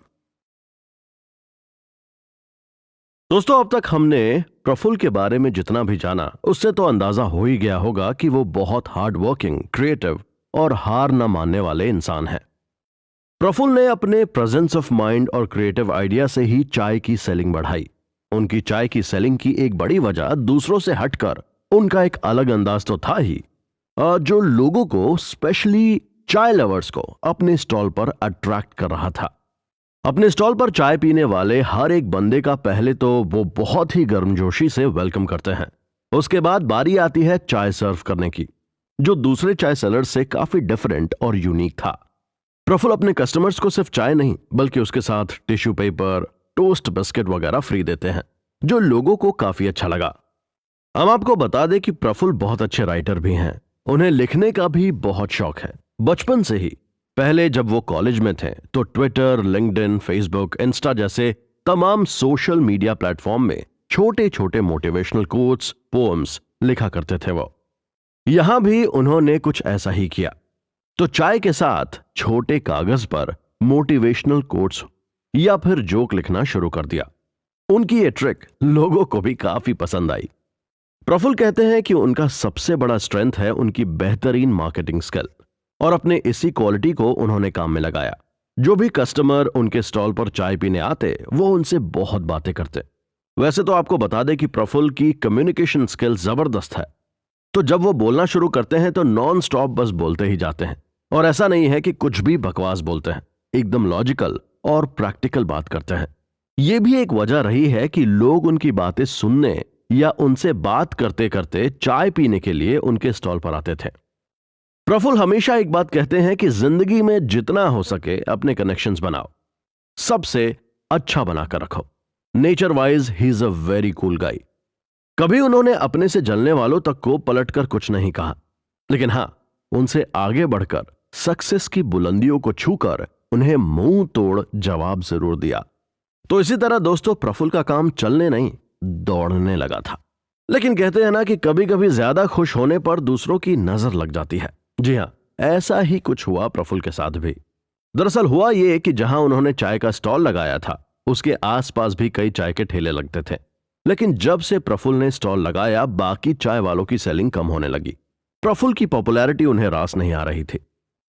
दोस्तों अब तक हमने प्रफुल्ल के बारे में जितना भी जाना, उससे तो अंदाजा हो ही गया होगा कि वो बहुत हार्ड वर्किंग, क्रिएटिव और हार न मानने वाले इंसान हैं। प्रफुल्ल ने अपने प्रेजेंस ऑफ माइंड और क्रिएटिव आइडिया से ही चाय की सेलिंग बढ़ाई। उनकी चाय की सेलिंग की एक बड़ी वजह दूसरों से हटकर उनका एक अलग अंदाज तो था ही, जो लोगों को, स्पेशली चाय लवर्स को अपने स्टॉल पर अट्रैक्ट कर रहा था। अपने स्टॉल पर चाय पीने वाले हर एक बंदे का पहले तो वो बहुत ही गर्मजोशी से वेलकम करते हैं। उसके बाद बारी आती है चाय सर्व करने की, जो दूसरे चाय सेलर्स से काफी डिफरेंट और यूनिक था। प्रफुल्ल अपने कस्टमर्स को सिर्फ चाय नहीं बल्कि उसके साथ टिश्यू पेपर, टोस्ट बिस्किट वगैरह फ्री देते हैं, जो लोगों को काफी अच्छा लगा। हम आपको बता दें कि प्रफुल्ल बहुत अच्छे राइटर भी हैं। उन्हें लिखने का भी बहुत शौक है, बचपन से ही। पहले जब वो कॉलेज में थे तो ट्विटर, लिंक्डइन, फेसबुक, इंस्टा जैसे तमाम सोशल मीडिया प्लेटफॉर्म में छोटे छोटे मोटिवेशनल कोट्स, पोएम्स लिखा करते थे वो। यहां भी उन्होंने कुछ ऐसा ही किया। तो चाय के साथ छोटे कागज पर मोटिवेशनल कोट्स या फिर जोक लिखना शुरू कर दिया। उनकी ये ट्रिक लोगों को भी काफी पसंद आई। प्रफुल्ल कहते हैं कि उनका सबसे बड़ा स्ट्रेंथ है उनकी बेहतरीन मार्केटिंग स्किल, और अपने इसी क्वालिटी को उन्होंने काम में लगाया। जो भी कस्टमर उनके स्टॉल पर चाय पीने आते वो उनसे बहुत बातें करते। वैसे तो आपको बता दें कि प्रफुल्ल की कम्युनिकेशन स्किल जबरदस्त है, तो जब वो बोलना शुरू करते हैं तो नॉन स्टॉप बस बोलते ही जाते हैं, और ऐसा नहीं है कि कुछ भी बकवास बोलते हैं, एकदम लॉजिकल और प्रैक्टिकल बात करते हैं। ये भी एक वजह रही है कि लोग उनकी बातें सुनने या उनसे बात करते करते चाय पीने के लिए उनके स्टॉल पर आते थे। प्रफुल्ल हमेशा एक बात कहते हैं कि जिंदगी में जितना हो सके अपने कनेक्शंस बनाओ, सबसे अच्छा बनाकर रखो। Nature wise he is a very cool गाई। कभी उन्होंने अपने से जलने वालों तक को पलटकर कुछ नहीं कहा, लेकिन हां, उनसे आगे बढ़कर सक्सेस की बुलंदियों को छूकर उन्हें मुंह तोड़ जवाब जरूर दिया। तो इसी तरह दोस्तों प्रफुल्ल का काम चलने नहीं दौड़ने लगा था। लेकिन कहते हैं ना कि कभी कभी ज्यादा खुश होने पर दूसरों की नजर लग जाती है। जी हां, ऐसा ही कुछ हुआ प्रफुल्ल के साथ भी। दरअसल हुआ यह कि जहां उन्होंने चाय का स्टॉल लगाया था उसके आसपास भी कई चाय के ठेले लगते थे, लेकिन जब से प्रफुल्ल ने स्टॉल लगाया बाकी चाय वालों की सेलिंग कम होने लगी। प्रफुल्ल की पॉपुलैरिटी उन्हें रास नहीं आ रही थी।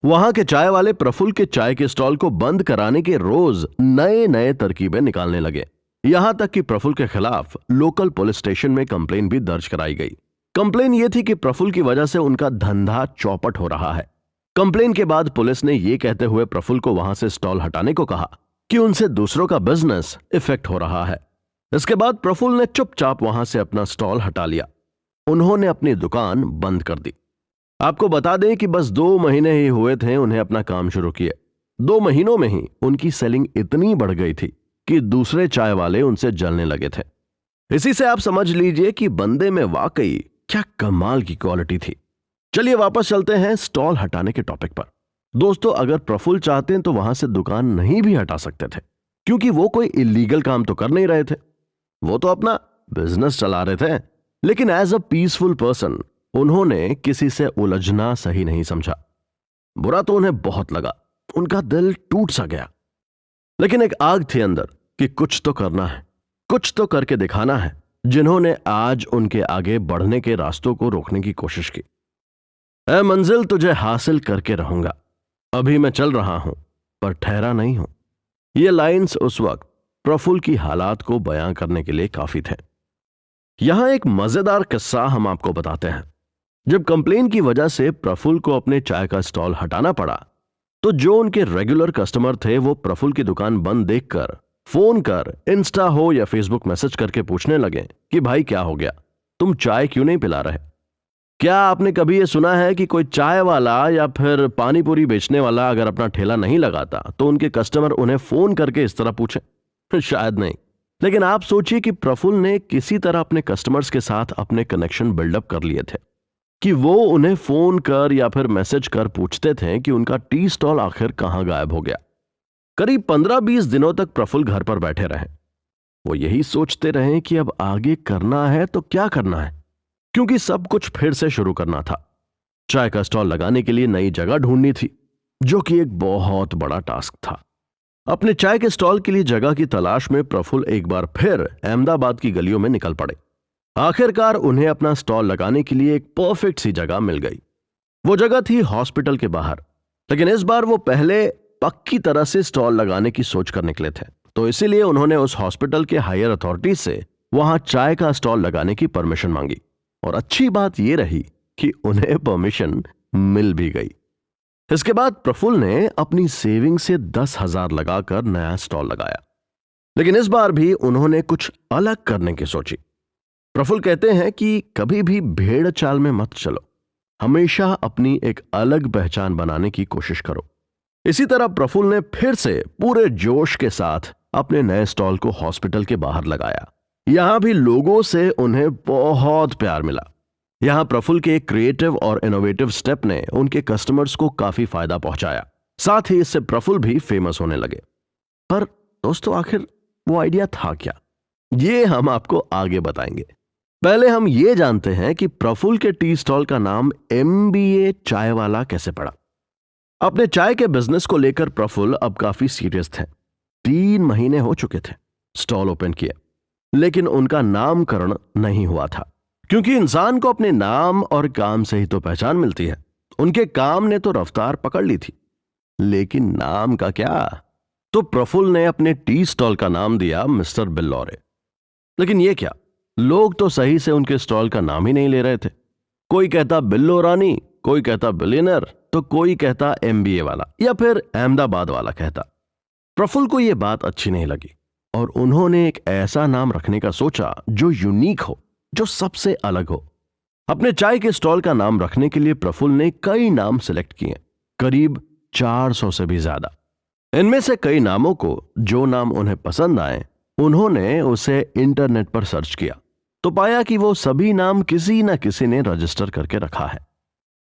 वहां के चाय वाले प्रफुल्ल के चाय के स्टॉल को बंद कराने के रोज नए नए तरकीबें निकालने लगे। यहां तक कि प्रफुल्ल के खिलाफ लोकल पुलिस स्टेशन में कंप्लेन भी दर्ज कराई गई। कंप्लेन यह थी कि प्रफुल्ल की वजह से उनका धंधा चौपट हो रहा है। कंप्लेन के बाद पुलिस ने यह कहते हुए प्रफुल्ल को वहां से स्टॉल हटाने को कहा कि उनसे दूसरों का बिजनेस इफेक्ट हो रहा है। इसके बाद प्रफुल्ल ने चुपचाप वहां से अपना स्टॉल हटा लिया। उन्होंने अपनी दुकान बंद कर दी। आपको बता दें कि बस 2 महीने ही हुए थे उन्हें अपना काम शुरू किए। 2 महीनों में ही उनकी सेलिंग इतनी बढ़ गई थी कि दूसरे चाय वाले उनसे जलने लगे थे। इसी से आप समझ लीजिए कि बंदे में वाकई क्या कमाल की क्वालिटी थी। चलिए वापस चलते हैं स्टॉल हटाने के टॉपिक पर। दोस्तों, अगर प्रफुल्ल चाहते हैं तो वहां से दुकान नहीं भी हटा सकते थे, क्योंकि वो कोई इलीगल काम तो कर नहीं रहे थे, वो तो अपना बिजनेस चला रहे थे। लेकिन एज अ पीसफुल पर्सन उन्होंने किसी से उलझना सही नहीं समझा। बुरा तो उन्हें बहुत लगा, उनका दिल टूट सा गया, लेकिन एक आग थी अंदर कि कुछ तो करना है, कुछ तो करके दिखाना है, जिन्होंने आज उनके आगे बढ़ने के रास्तों को रोकने की कोशिश की। ऐ मंजिल तुझे हासिल करके रहूंगा, अभी मैं चल रहा हूं पर ठहरा नहीं हूं। ये लाइंस उस वक्त प्रफुल्ल की हालात को बयां करने के लिए काफी थे। यहां एक मजेदार किस्सा हम आपको बताते हैं। जब कंप्लेन की वजह से प्रफुल्ल को अपने चाय का स्टॉल हटाना पड़ा, तो जो उनके रेगुलर कस्टमर थे वो प्रफुल्ल की दुकान बंद देखकर फोन कर, इंस्टा हो या फेसबुक मैसेज करके पूछने लगे कि भाई क्या हो गया, तुम चाय क्यों नहीं पिला रहे? क्या आपने कभी यह सुना है कि कोई चाय वाला या फिर पानी पूरी बेचने वाला अगर अपना ठेला नहीं लगाता तो उनके कस्टमर उन्हें फोन करके इस तरह पूछे? शायद नहीं। लेकिन आप सोचिए कि प्रफुल्ल ने किसी तरह अपने कस्टमर्स के साथ अपने कनेक्शन बिल्डअप कर लिए थे कि वो उन्हें फोन कर या फिर मैसेज कर पूछते थे कि उनका टी स्टॉल आखिर कहां गायब हो गया। करीब 15-20 दिनों तक प्रफुल्ल घर पर बैठे रहे। वो यही सोचते रहे कि अब आगे करना है तो क्या करना है, क्योंकि सब कुछ फिर से शुरू करना था। चाय का स्टॉल लगाने के लिए नई जगह ढूंढनी थी, जो कि एक बहुत बड़ा टास्क था। अपने चाय के स्टॉल के लिए जगह की तलाश में प्रफुल्ल एक बार फिर अहमदाबाद की गलियों में निकल पड़े। आखिरकार उन्हें अपना स्टॉल लगाने के लिए एक परफेक्ट सी जगह मिल गई। वो जगह थी हॉस्पिटल के बाहर, लेकिन इस बार वो पहले पक्की तरह से स्टॉल लगाने की सोच कर निकले थे, तो इसीलिए उन्होंने उस हॉस्पिटल के हायर अथॉरिटीज से वहां चाय का स्टॉल लगाने की परमिशन मांगी। और अच्छी बात यह रही कि उन्हें परमिशन मिल भी गई। इसके बाद प्रफुल्ल ने अपनी सेविंग से 10,000 लगाकर नया स्टॉल लगाया, लेकिन इस बार भी उन्होंने कुछ अलग करने की सोची। प्रफुल्ल कहते हैं कि कभी भी भेड़ चाल में मत चलो, हमेशा अपनी एक अलग पहचान बनाने की कोशिश करो। इसी तरह प्रफुल्ल ने फिर से पूरे जोश के साथ अपने नए स्टॉल को हॉस्पिटल के बाहर लगाया। यहां भी लोगों से उन्हें बहुत प्यार मिला। यहां प्रफुल्ल के एक क्रिएटिव और इनोवेटिव स्टेप ने उनके कस्टमर्स को काफी फायदा पहुंचाया। साथ ही इससे प्रफुल्ल भी फेमस होने लगे। पर दोस्तों, आखिर वो आइडिया था क्या, ये हम आपको आगे बताएंगे। पहले हम ये जानते हैं कि प्रफुल्ल के टी स्टॉल का नाम MBA चाय वाला कैसे पड़ा। अपने चाय के बिजनेस को लेकर प्रफुल्ल अब काफी सीरियस थे। 3 महीने हो चुके थे स्टॉल ओपन किए, लेकिन उनका नामकरण नहीं हुआ था। क्योंकि इंसान को अपने नाम और काम से ही तो पहचान मिलती है। उनके काम ने तो रफ्तार पकड़ ली थी, लेकिन नाम का क्या? तो प्रफुल्ल ने अपने टी स्टॉल का नाम दिया मिस्टर बिल्लौरे। लेकिन ये क्या, लोग तो सही से उनके स्टॉल का नाम ही नहीं ले रहे थे। कोई कहता बिल्लो रानी, कोई कहता बिलियनर, तो कोई कहता एमबीए वाला या फिर अहमदाबाद वाला कहता। प्रफुल्ल को यह बात अच्छी नहीं लगी और उन्होंने एक ऐसा नाम रखने का सोचा जो यूनिक हो, जो सबसे अलग हो। अपने चाय के स्टॉल का नाम रखने के लिए प्रफुल्ल ने कई नाम सिलेक्ट किए, करीब 400 से भी ज्यादा। इनमें से कई नामों को जो नाम उन्हें पसंद आए, उन्होंने उसे इंटरनेट पर सर्च किया तो पाया कि वो सभी नाम किसी न किसी ने रजिस्टर करके रखा है।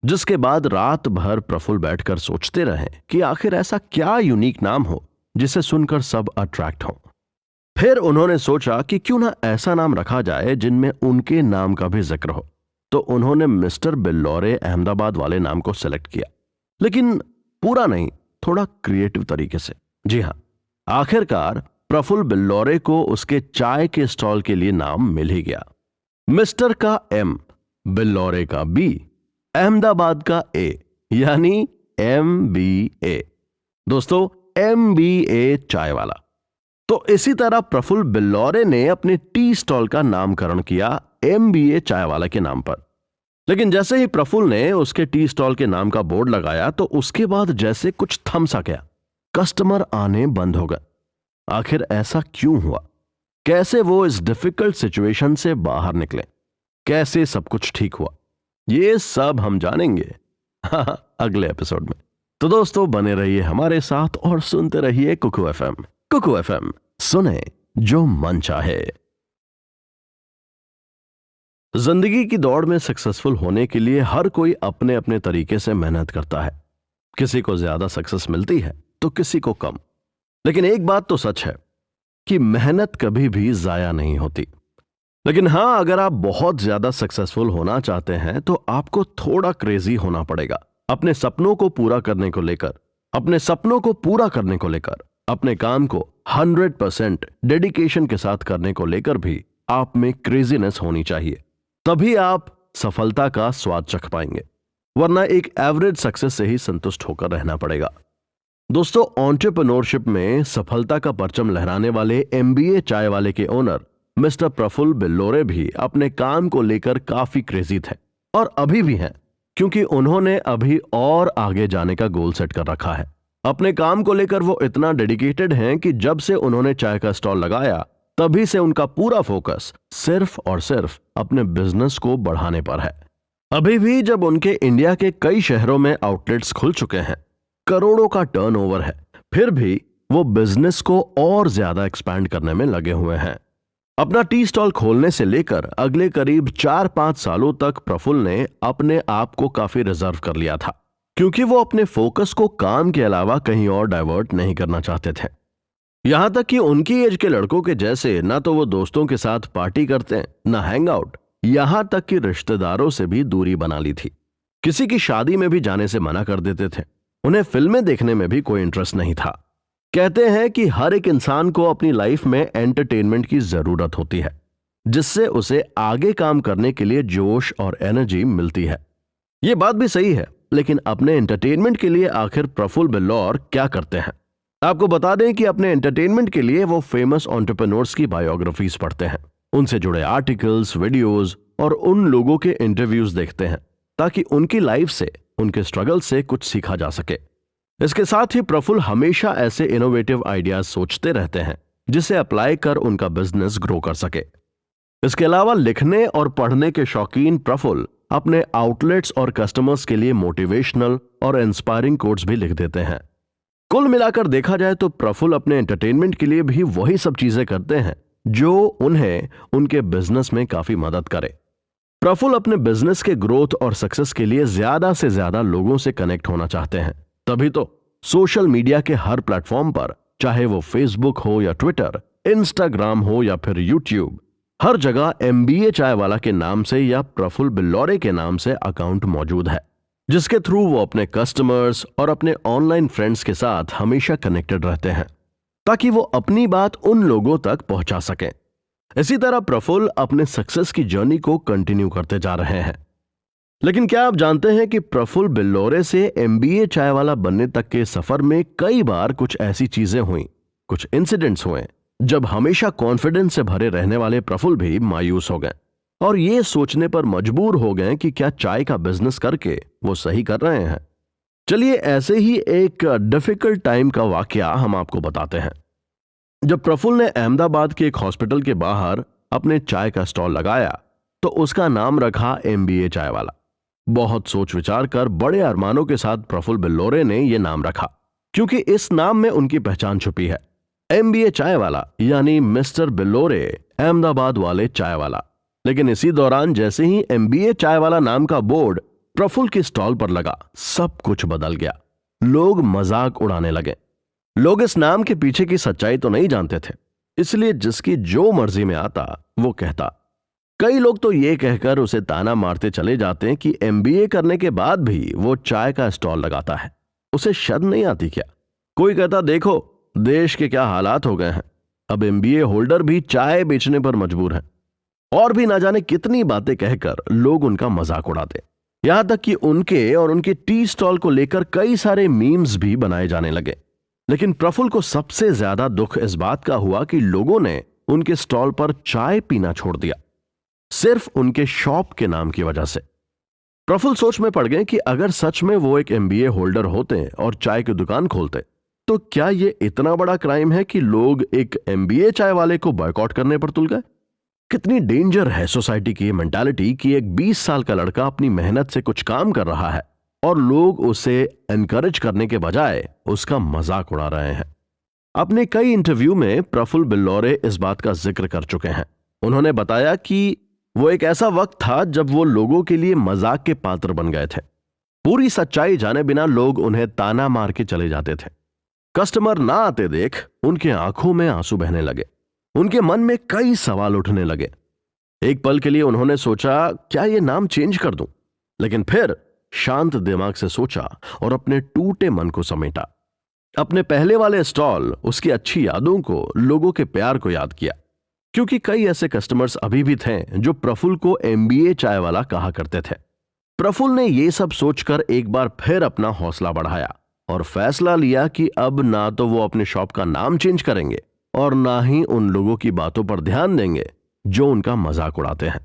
जिसके बाद रात भर प्रफुल्ल बैठकर सोचते रहे कि आखिर ऐसा क्या यूनिक नाम हो जिसे सुनकर सब अट्रैक्ट हो। फिर उन्होंने सोचा कि क्यों ना ऐसा नाम रखा जाए जिनमें उनके नाम का भी जिक्र हो, तो उन्होंने मिस्टर बिल्लौरे अहमदाबाद वाले नाम को सिलेक्ट किया, लेकिन पूरा नहीं, थोड़ा क्रिएटिव तरीके से। जी हां, आखिरकार प्रफुल्ल बिल्लौरे को उसके चाय के स्टॉल के लिए नाम मिल ही गया। मिस्टर का एम, बिल्लौरे का बी, अहमदाबाद का ए, यानी MBA। दोस्तों, MBA चाय वाला। तो इसी तरह प्रफुल्ल बिल्लौरे ने अपने टी स्टॉल का नामकरण किया MBA चाय वाला के नाम पर। लेकिन जैसे ही प्रफुल्ल ने उसके टी स्टॉल के नाम का बोर्ड लगाया तो उसके बाद जैसे कुछ थम सा गया, कस्टमर आने बंद हो गए। आखिर ऐसा क्यों हुआ? कैसे वो इस डिफिकल्ट सिचुएशन से बाहर निकले? कैसे सब कुछ ठीक हुआ? ये सब हम जानेंगे अगले एपिसोड में। तो दोस्तों, बने रहिए हमारे साथ और सुनते रहिए कुकू एफएम। कुकू एफएम, सुने जो मन चाहे। जिंदगी की दौड़ में सक्सेसफुल होने के लिए हर कोई अपने अपने तरीके से मेहनत करता है। किसी को ज्यादा सक्सेस मिलती है तो किसी को कम। लेकिन एक बात तो सच है कि मेहनत कभी भी जाया नहीं होती। लेकिन हां, अगर आप बहुत ज्यादा सक्सेसफुल होना चाहते हैं तो आपको थोड़ा क्रेजी होना पड़ेगा। अपने सपनों को पूरा करने को लेकर, अपने काम को 100% डेडिकेशन के साथ करने को लेकर भी आप में क्रेजीनेस होनी चाहिए। तभी आप सफलता का स्वाद चख पाएंगे, वरना एक एवरेज सक्सेस से ही संतुष्ट होकर रहना पड़ेगा। दोस्तों, एंटरप्रेन्योरशिप में सफलता का परचम लहराने वाले MBA चाय वाले के ओनर मिस्टर प्रफुल्ल बिल्लौरे भी अपने काम को लेकर काफी क्रेजी थे और अभी भी हैं, क्योंकि उन्होंने अभी और आगे जाने का गोल सेट कर रखा है। अपने काम को लेकर वो इतना डेडिकेटेड हैं कि जब से उन्होंने चाय का स्टॉल लगाया तभी से उनका पूरा फोकस सिर्फ और सिर्फ अपने बिजनेस को बढ़ाने पर है। अभी भी जब उनके इंडिया के कई शहरों में आउटलेट्स खुल चुके हैं, करोड़ों का टर्नओवर है, फिर भी वो बिजनेस को और ज्यादा एक्सपैंड करने में लगे हुए हैं। अपना टी स्टॉल खोलने से लेकर अगले करीब 4-5 सालों तक प्रफुल्ल ने अपने आप को काफी रिजर्व कर लिया था, क्योंकि वो अपने फोकस को काम के अलावा कहीं और डाइवर्ट नहीं करना चाहते थे। यहां तक कि उनकी एज के लड़कों के जैसे ना तो वो दोस्तों के साथ पार्टी करते, ना हैंग आउट, यहां तक कि रिश्तेदारों से भी दूरी बना ली थी। किसी की शादी में भी जाने से मना कर देते थे। उन्हें फिल्में देखने में भी कोई इंटरेस्ट नहीं था। कहते हैं कि हर एक इंसान को अपनी लाइफ में एंटरटेनमेंट की जरूरत होती है, जिससे उसे आगे काम करने के लिए जोश और एनर्जी मिलती है। यह बात भी सही है, लेकिन अपने एंटरटेनमेंट के लिए आखिर प्रफुल्ल बिल्लौर क्या करते हैं? आपको बता दें कि अपने एंटरटेनमेंट के लिए वो फेमस एंटरप्रेन्योर्स की बायोग्राफीज पढ़ते हैं, उनसे जुड़े आर्टिकल्स, वीडियोस और उन लोगों के इंटरव्यूज देखते हैं, ताकि उनकी लाइफ से, उनके स्ट्रगल से कुछ सीखा जा सके। इसके साथ ही प्रफुल्ल हमेशा ऐसे इनोवेटिव आइडियाज सोचते रहते हैं जिसे अप्लाई कर उनका बिजनेस ग्रो कर सके। इसके अलावा लिखने और पढ़ने के शौकीन प्रफुल्ल अपने आउटलेट्स और कस्टमर्स के लिए मोटिवेशनल और इंस्पायरिंग कोट्स भी लिख देते हैं। कुल मिलाकर देखा जाए तो प्रफुल्ल अपने एंटरटेनमेंट के लिए भी वही सब चीजें करते हैं जो उन्हें उनके बिजनेस में काफी मदद करे। प्रफुल्ल अपने बिजनेस के ग्रोथ और सक्सेस के लिए ज्यादा से ज्यादा लोगों से कनेक्ट होना चाहते हैं। तभी तो सोशल मीडिया के हर प्लेटफॉर्म पर, चाहे वो फेसबुक हो या ट्विटर, इंस्टाग्राम हो या फिर यूट्यूब, हर जगह MBA चाय वाला के नाम से या प्रफुल्ल बिल्लौरे के नाम से अकाउंट मौजूद है, जिसके थ्रू वो अपने कस्टमर्स और अपने ऑनलाइन फ्रेंड्स के साथ हमेशा कनेक्टेड रहते हैं। ताकि वो अपनी बात उन लोगों तक पहुंचा सकें। इसी तरह प्रफुल्ल अपने सक्सेस की जर्नी को कंटिन्यू करते जा रहे हैं। लेकिन क्या आप जानते हैं कि प्रफुल्ल बिल्लौरे से एमबीए चाय वाला बनने तक के सफर में कई बार कुछ ऐसी चीजें हुई, कुछ इंसिडेंट्स हुए जब हमेशा कॉन्फिडेंस से भरे रहने वाले प्रफुल्ल भी मायूस हो गए और ये सोचने पर मजबूर हो गए कि क्या चाय का बिजनेस करके वो सही कर रहे हैं। चलिए ऐसे ही एक डिफिकल्ट टाइम का वाकया हम आपको बताते हैं। जब प्रफुल्ल ने अहमदाबाद के एक हॉस्पिटल के बाहर अपने चाय का स्टॉल लगाया तो उसका नाम रखा एमबीए चाय वाला। बहुत सोच विचार कर बड़े अरमानों के साथ प्रफुल्ल बिल्लौरे ने यह नाम रखा, क्योंकि इस नाम में उनकी पहचान छुपी है। एमबीए चाय वाला यानी मिस्टर बिल्लौरे, अहमदाबाद वाले चाय वाला। लेकिन इसी दौरान जैसे ही एमबीए चाय वाला नाम का बोर्ड प्रफुल्ल के स्टॉल पर लगा, सब कुछ बदल गया। लोग मजाक उड़ाने लगे। लोग इस नाम के पीछे की सच्चाई तो नहीं जानते थे, इसलिए जिसकी जो मर्जी में आता वो कहता। कई लोग तो ये कहकर उसे ताना मारते चले जाते हैं कि एमबीए करने के बाद भी वो चाय का स्टॉल लगाता है, उसे शर्म नहीं आती क्या? कोई कहता देखो देश के क्या हालात हो गए हैं, अब एमबीए होल्डर भी चाय बेचने पर मजबूर हैं। और भी ना जाने कितनी बातें कहकर लोग उनका मजाक उड़ाते। यहां तक कि उनके और उनके टी स्टॉल को लेकर कई सारे मीम्स भी बनाए जाने लगे। लेकिन प्रफुल्ल को सबसे ज्यादा दुख इस बात का हुआ कि लोगों ने उनके स्टॉल पर चाय पीना छोड़ दिया, सिर्फ उनके शॉप के नाम की वजह से। प्रफुल्ल सोच में पड़ गए कि अगर सच में वो एक एमबीए होल्डर होते और चाय की दुकान खोलते तो क्या ये इतना बड़ा क्राइम है कि लोग एक एमबीए चाय वाले को बॉयकॉट करने पर तुल गए? कितनी डेंजर है सोसाइटी की मेंटालिटी कि एक 20 साल का लड़का अपनी मेहनत से कुछ काम कर रहा है और लोग उसे एनकरेज करने के बजाय उसका मजाक उड़ा रहे हैं। अपने कई इंटरव्यू में प्रफुल्ल बिल्लौरे इस बात का जिक्र कर चुके हैं। उन्होंने बताया कि वो एक ऐसा वक्त था जब वो लोगों के लिए मजाक के पात्र बन गए थे। पूरी सच्चाई जाने बिना लोग उन्हें ताना मार के चले जाते थे। कस्टमर ना आते देख उनके आंखों में आंसू बहने लगे। उनके मन में कई सवाल उठने लगे। एक पल के लिए उन्होंने सोचा क्या ये नाम चेंज कर दूं, लेकिन फिर शांत दिमाग से सोचा और अपने टूटे मन को समेटा। अपने पहले वाले स्टॉल, उसकी अच्छी यादों को, लोगों के प्यार को याद किया, क्योंकि कई ऐसे कस्टमर्स अभी भी थे जो प्रफुल्ल को एमबीए चाय वाला कहा करते थे। प्रफुल्ल ने यह सब सोचकर एक बार फिर अपना हौसला बढ़ाया और फैसला लिया कि अब ना तो वो अपने शॉप का नाम चेंज करेंगे और ना ही उन लोगों की बातों पर ध्यान देंगे जो उनका मजाक उड़ाते हैं।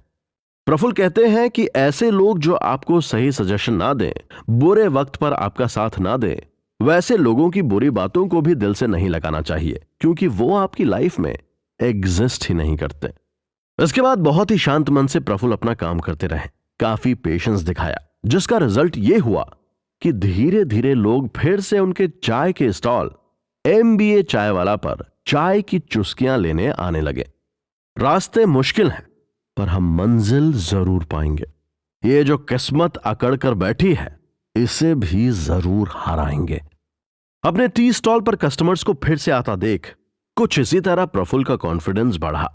प्रफुल्ल कहते हैं कि ऐसे लोग जो आपको सही सजेशन ना दें, बुरे वक्त पर आपका साथ ना दें, वैसे लोगों की बुरी बातों को भी दिल से नहीं लगाना चाहिए, क्योंकि वो आपकी लाइफ में एग्जिस्ट ही नहीं करते। इसके बाद बहुत ही शांत मन से प्रफुल्ल अपना काम करते रहे, काफी पेशेंस दिखाया, जिसका रिजल्ट यह हुआ कि धीरे धीरे लोग फिर से उनके चाय के स्टॉल एमबीए चाय वाला पर चाय की चुस्कियां लेने आने लगे। रास्ते मुश्किल हैं, पर हम मंजिल जरूर पाएंगे। ये जो किस्मत अकड़ कर बैठी है, इसे भी जरूर हराएंगे। अपने टी स्टॉल पर कस्टमर्स को फिर से आता देख कुछ इसी तरह प्रफुल्ल का कॉन्फिडेंस बढ़ा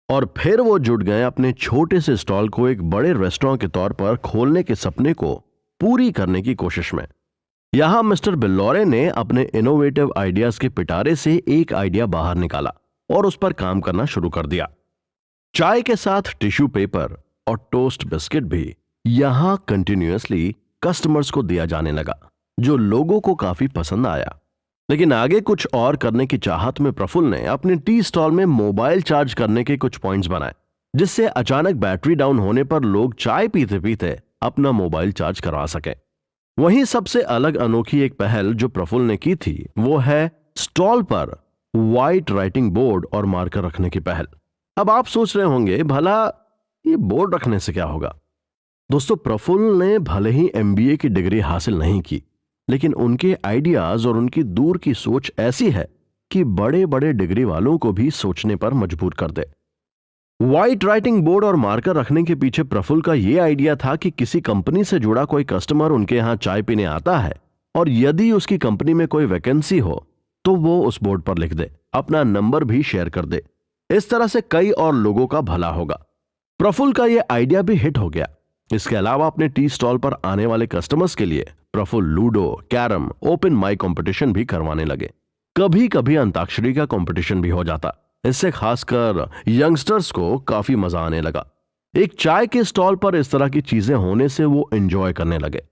और फिर वो जुट गए अपने छोटे से स्टॉल को एक बड़े रेस्टोरेंट के तौर पर खोलने के सपने को पूरी करने की कोशिश में। यहां मिस्टर बिल्लौरे ने अपने इनोवेटिव आइडियाज के पिटारे से एक आइडिया बाहर निकाला और उस पर काम करना शुरू कर दिया। चाय के साथ टिश्यू पेपर और टोस्ट बिस्किट भी यहां कंटिन्यूअसली कस्टमर्स को दिया जाने लगा, जो लोगों को काफी पसंद आया। लेकिन आगे कुछ और करने की चाहत में प्रफुल्ल ने अपने टी स्टॉल में मोबाइल चार्ज करने के कुछ पॉइंट्स बनाए, जिससे अचानक बैटरी डाउन होने पर लोग चाय पीते पीते अपना मोबाइल चार्ज करवा सके। वहीं सबसे अलग अनोखी एक पहल जो प्रफुल्ल ने की थी वो है स्टॉल पर व्हाइट राइटिंग बोर्ड और मार्कर रखने की पहल। अब आप सोच रहे होंगे भला ये बोर्ड रखने से क्या होगा? दोस्तों, प्रफुल्ल ने भले ही एमबीए की डिग्री हासिल नहीं की, लेकिन उनके आइडियाज और उनकी दूर की सोच ऐसी है कि बड़े बड़े डिग्री वालों को भी सोचने पर मजबूर कर दे। व्हाइट राइटिंग बोर्ड और मार्कर रखने के पीछे प्रफुल्ल का यह आइडिया था कि किसी कंपनी से जुड़ा कोई कस्टमर उनके यहां चाय पीने आता है और यदि उसकी कंपनी में कोई वैकेंसी हो तो वो उस बोर्ड पर लिख दे, अपना नंबर भी शेयर कर दे। इस तरह से कई और लोगों का भला होगा। प्रफुल्ल का यह आइडिया भी हिट हो गया। इसके अलावा अपने टी स्टॉल पर आने वाले कस्टमर्स के लिए Praful ludo, carrom, open mic competition भी करवाने लगे। कभी कभी अंताक्षरी का कंपटीशन भी हो जाता। इससे खासकर यंगस्टर्स को काफी मजा आने लगा। एक चाय के स्टॉल पर इस तरह की चीजें होने से वो एंजॉय करने लगे।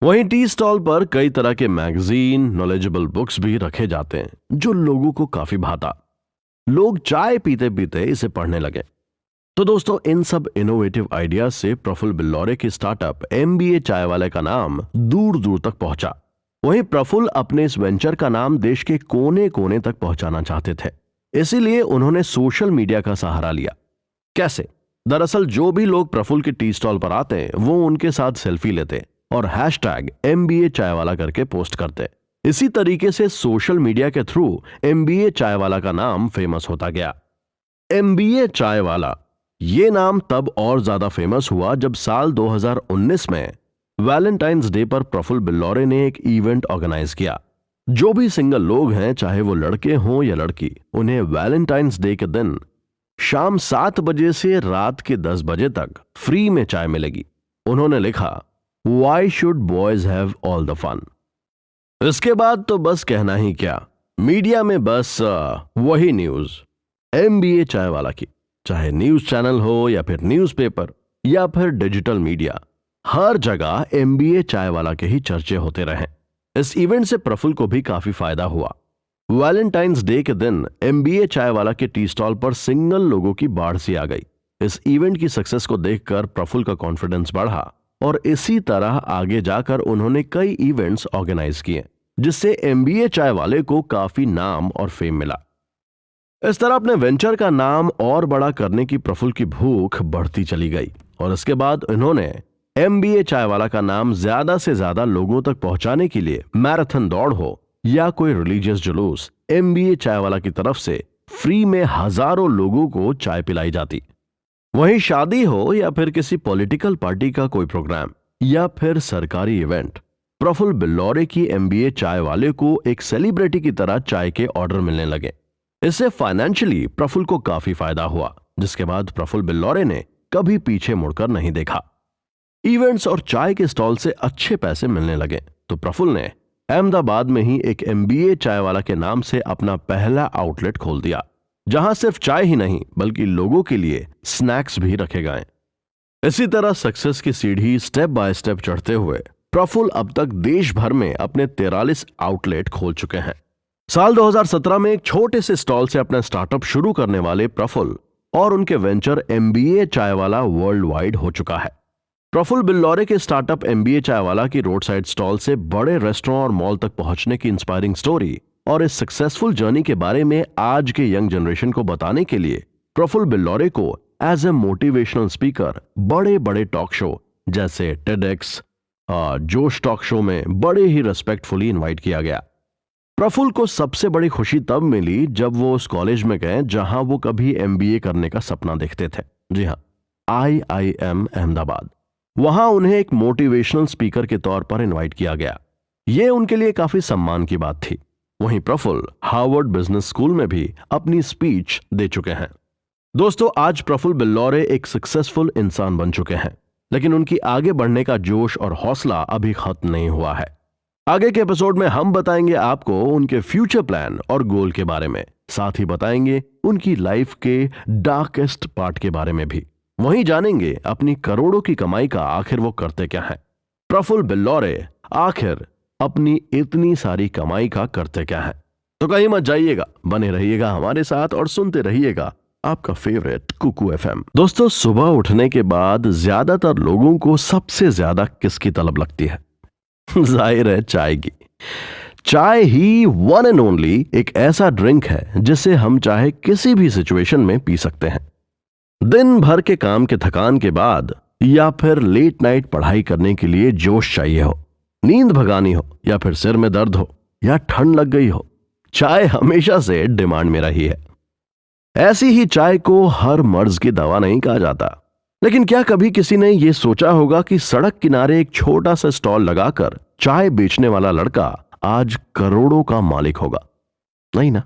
वहीं टी स्टॉल पर कई तरह के मैगजीन, नॉलेजेबल बुक्स भी रखे जाते हैं जो लोगों को काफी भाता। लोग चाय पीते पीते इसे पढ़ने लगे। तो दोस्तों, इन सब इनोवेटिव आइडियाज से प्रफुल्ल बिल्लौरे की स्टार्टअप एमबीए चाय वाले का नाम दूर दूर तक पहुंचा। वहीं प्रफुल्ल अपने इस वेंचर का नाम देश के कोने कोने तक पहुंचाना चाहते थे, इसीलिए उन्होंने सोशल मीडिया का सहारा लिया। कैसे? दरअसल जो भी लोग प्रफुल्ल के टी स्टॉल पर आते वो उनके साथ सेल्फी लेते और हैशटैग एमबीए चाय वाला करके पोस्ट करते। इसी तरीके से सोशल मीडिया के थ्रू एमबीए चाय वाला का नाम फेमस होता गया। एमबीए चाय वाला ये नाम तब और ज्यादा फेमस हुआ जब साल 2019 में वैलेंटाइंस डे पर प्रफुल्ल बिल्लौरे ने एक इवेंट ऑर्गेनाइज किया। जो भी सिंगल लोग हैं, चाहे वो लड़के हों या लड़की, उन्हें वैलेंटाइंस डे के दिन शाम 7 बजे से रात के 10 बजे तक फ्री में चाय मिलेगी। उन्होंने लिखा, why should boys have all the fun. इसके बाद तो बस कहना ही क्या, मीडिया में बस वही न्यूज एमबीए चाय वाला की, चाहे न्यूज चैनल हो या फिर न्यूज़पेपर या फिर डिजिटल मीडिया, हर जगह एमबीए चाय वाला के ही चर्चे होते रहे। इस इवेंट से प्रफुल्ल को भी काफी फायदा हुआ। वैलेंटाइंस डे के दिन एमबीए चाय वाला के टी स्टॉल पर सिंगल लोगों की बाढ़ सी आ गई। इस इवेंट की सक्सेस को देखकर प्रफुल्ल का कॉन्फिडेंस बढ़ा और इसी तरह आगे जाकर उन्होंने कई इवेंट्स ऑर्गेनाइज किए, जिससे एमबीए चाय वाले को काफी नाम और फेम मिला। इस तरह अपने वेंचर का नाम और बड़ा करने की प्रफुल्ल की भूख बढ़ती चली गई और इसके बाद इन्होंने एमबीए चाय वाला का नाम ज्यादा से ज्यादा लोगों तक पहुंचाने के लिए मैराथन दौड़ हो या कोई रिलीजियस जुलूस, एमबीए चाय वाला की तरफ से फ्री में हजारों लोगों को चाय पिलाई जाती। वहीं शादी हो या फिर किसी पॉलिटिकल पार्टी का कोई प्रोग्राम या फिर सरकारी इवेंट, प्रफुल्ल बिल्लौरे की एमबीए चाय वाले को एक सेलिब्रिटी की तरह चाय के ऑर्डर मिलने लगे। इससे फाइनेंशियली प्रफुल्ल को काफी फायदा हुआ, जिसके बाद प्रफुल्ल बिल्लौरे ने कभी पीछे मुड़कर नहीं देखा। इवेंट्स और चाय के स्टॉल से अच्छे पैसे मिलने लगे तो प्रफुल्ल ने अहमदाबाद में ही एक एमबीए चाय वाला के नाम से अपना पहला आउटलेट खोल दिया, जहां सिर्फ चाय ही नहीं बल्कि लोगों के लिए स्नैक्स भी रखे गए। इसी तरह सक्सेस की सीढ़ी स्टेप बाय स्टेप चढ़ते हुए प्रफुल्ल अब तक देश भर में अपने 43 आउटलेट खोल चुके हैं। साल 2017 में एक छोटे से स्टॉल से अपना स्टार्टअप शुरू करने वाले प्रफुल्ल और उनके वेंचर एमबीए चाय वाला वर्ल्ड वाइड हो चुका है। प्रफुल्ल बिल्लौरे के स्टार्टअप एमबीए चाय वाला की रोड साइड स्टॉल से बड़े रेस्टोरेंट और मॉल तक पहुंचने की इंस्पायरिंग स्टोरी और इस सक्सेसफुल जर्नी के बारे में आज के यंग जनरेशन को बताने के लिए प्रफुल्ल बिल्लौरे को एज ए मोटिवेशनल स्पीकर बड़े बड़े टॉक शो जैसे टेडएक्स, जोश टॉक शो में बड़े ही रेस्पेक्टफुली इन्वाइट किया गया। प्रफुल्ल को सबसे बड़ी खुशी तब मिली जब वो उस कॉलेज में गए जहां वो कभी एमबीए करने का सपना देखते थे। जी हां, IIM अहमदाबाद। वहां उन्हें एक मोटिवेशनल स्पीकर के तौर पर इनवाइट किया गया। ये उनके लिए काफी सम्मान की बात थी। वहीं प्रफुल्ल हार्वर्ड बिजनेस स्कूल में भी अपनी स्पीच दे चुके हैं। दोस्तों, आज प्रफुल्ल बिल्लौरे एक सक्सेसफुल इंसान बन चुके हैं, लेकिन उनकी आगे बढ़ने का जोश और हौसला अभी खत्म नहीं हुआ है। आगे के एपिसोड में हम बताएंगे आपको उनके फ्यूचर प्लान और गोल के बारे में, साथ ही बताएंगे उनकी लाइफ के डार्केस्ट पार्ट के बारे में भी। वहीं जानेंगे अपनी करोड़ों की कमाई का आखिर वो करते क्या हैं। प्रफुल्ल बिल्लौरे आखिर अपनी इतनी सारी कमाई का करते क्या है। तो कहीं मत जाइएगा, बने रहिएगा हमारे साथ और सुनते रहिएगा आपका फेवरेट कुकू FM। दोस्तों, सुबह उठने के बाद ज्यादातर लोगों को सबसे ज्यादा किसकी तलब लगती है? जाहिर है चाय की। चाय ही वन एंड ओनली एक ऐसा ड्रिंक है जिसे हम चाहे किसी भी सिचुएशन में पी सकते हैं। दिन भर के काम के थकान के बाद या फिर लेट नाइट पढ़ाई करने के लिए जोश चाहिए हो, नींद भगानी हो या फिर सिर में दर्द हो या ठंड लग गई हो, चाय हमेशा से डिमांड में रही है। ऐसी ही चाय को हर मर्ज की दवा नहीं कहा जाता, लेकिन क्या कभी किसी ने यह सोचा होगा कि सड़क किनारे एक छोटा सा स्टॉल लगाकर चाय बेचने वाला लड़का आज करोड़ों का मालिक होगा? नहीं ना।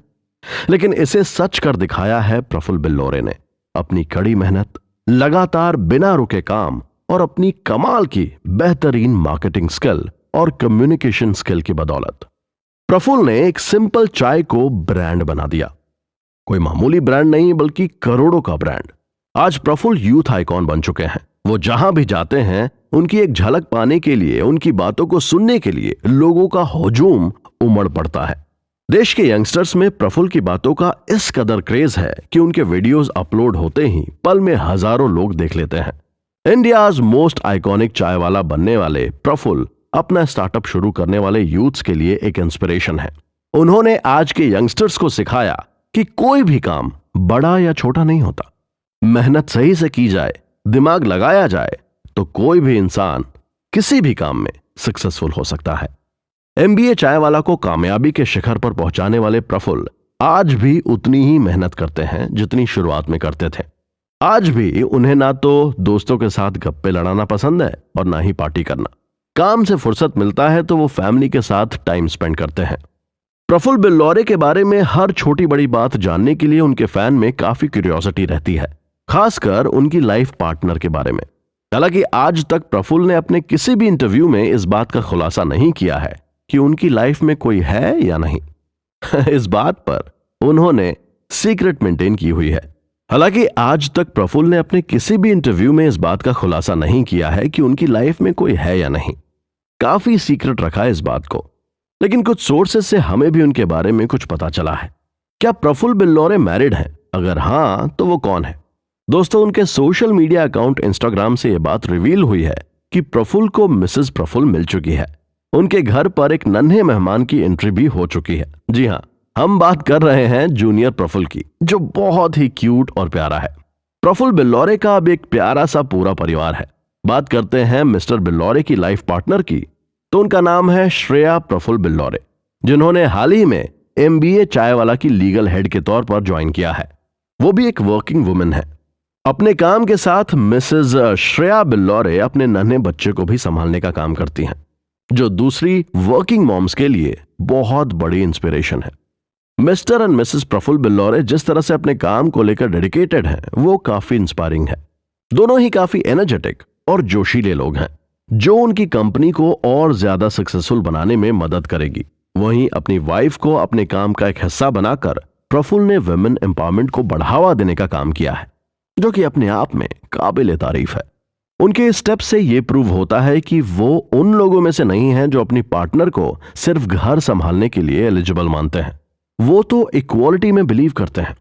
लेकिन इसे सच कर दिखाया है प्रफुल्ल बिल्लौरे ने अपनी कड़ी मेहनत, लगातार बिना रुके काम और अपनी कमाल की बेहतरीन मार्केटिंग स्किल और कम्युनिकेशन स्किल की बदौलत। प्रफुल्ल ने एक सिंपल चाय को ब्रांड बना दिया। कोई मामूली ब्रांड नहीं बल्कि करोड़ों का ब्रांड। आज प्रफुल्ल यूथ आइकॉन बन चुके हैं। वो जहां भी जाते हैं उनकी एक झलक पाने के लिए, उनकी बातों को सुनने के लिए लोगों का हुजूम उमड़ पड़ता है। देश के यंगस्टर्स में प्रफुल्ल की बातों का इस कदर क्रेज है कि उनके वीडियोस अपलोड होते ही पल में हजारों लोग देख लेते हैं। इंडियाज मोस्ट आइकॉनिक चाय वाला बनने वाले प्रफुल्ल अपना स्टार्टअप शुरू करने वाले यूथ्स के लिए एक इंस्पिरेशन है। उन्होंने आज के यंगस्टर्स को सिखाया कि कोई भी काम बड़ा या छोटा नहीं होता। मेहनत सही से की जाए, दिमाग लगाया जाए तो कोई भी इंसान किसी भी काम में सक्सेसफुल हो सकता है। एमबीए चाय वाला को कामयाबी के शिखर पर पहुंचाने वाले प्रफुल्ल आज भी उतनी ही मेहनत करते हैं जितनी शुरुआत में करते थे। आज भी उन्हें ना तो दोस्तों के साथ गप्पे लड़ाना पसंद है और ना ही पार्टी करना। काम से फुर्सत मिलता है तो वो फैमिली के साथ टाइम स्पेंड करते हैं। प्रफुल्ल बिल्लौरे के बारे में हर छोटी बड़ी बात जानने के लिए उनके फैन में काफी क्यूरियोसिटी रहती है, खासकर उनकी लाइफ पार्टनर के बारे में। हालांकि आज तक प्रफुल्ल ने अपने किसी भी इंटरव्यू में इस बात का खुलासा नहीं किया है कि उनकी लाइफ में कोई है या नहीं। इस बात पर उन्होंने सीक्रेट मेंटेन की हुई है। हालांकि आज तक प्रफुल्ल ने अपने किसी भी इंटरव्यू में इस बात का खुलासा नहीं किया है कि उनकी लाइफ में कोई है या नहीं। काफी सीक्रेट रखा है इस बात को। लेकिन कुछ सोर्सेस से हमें भी उनके बारे में कुछ पता चला है। क्या प्रफुल्ल बिल्लौरे मैरिड हैं? अगर हां तो वो कौन है? दोस्तों, उनके सोशल मीडिया अकाउंट इंस्टाग्राम से यह बात रिवील हुई है कि प्रफुल्ल को मिसेस प्रफुल्ल मिल चुकी है। उनके घर पर एक नन्हे मेहमान की एंट्री भी हो चुकी है। जी हां, हम बात कर रहे हैं जूनियर प्रफुल्ल की, जो बहुत ही क्यूट और प्यारा है। प्रफुल्ल बिल्लौरे का अब एक प्यारा सा पूरा परिवार है। बात करते हैं मिस्टर बिल्लौरे की लाइफ पार्टनर की, तो उनका नाम है श्रेया प्रफुल्ल बिल्लौरे, जिन्होंने हाल ही में एमबीए चाय वाला की लीगल हेड के तौर पर ज्वाइन किया है। वो भी एक वर्किंग वुमेन है। अपने काम के साथ मिसेज श्रेया बिल्लौरे अपने नन्हे बच्चे को भी संभालने का काम करती हैं, जो दूसरी वर्किंग मॉम्स के लिए बहुत बड़ी इंस्पिरेशन है। Mr and Mrs Praful Billore जिस तरह से अपने काम को लेकर डेडिकेटेड हैं, वो काफी इंस्पायरिंग है। दोनों ही काफी एनर्जेटिक और जोशीले लोग हैं, जो उनकी कंपनी को और ज्यादा सक्सेसफुल बनाने में मदद करेगी। वहीं अपनी वाइफ को अपने काम का एक हिस्सा बनाकर प्रफुल्ल ने वुमेन एम्पावरमेंट को बढ़ावा देने का काम किया है, जो कि अपने आप में काबिल तारीफ है। उनके स्टेप से यह प्रूव होता है कि वो उन लोगों में से नहीं हैं जो अपनी पार्टनर को सिर्फ घर संभालने के लिए एलिजिबल मानते हैं। वो तो इक्वालिटी में बिलीव करते हैं।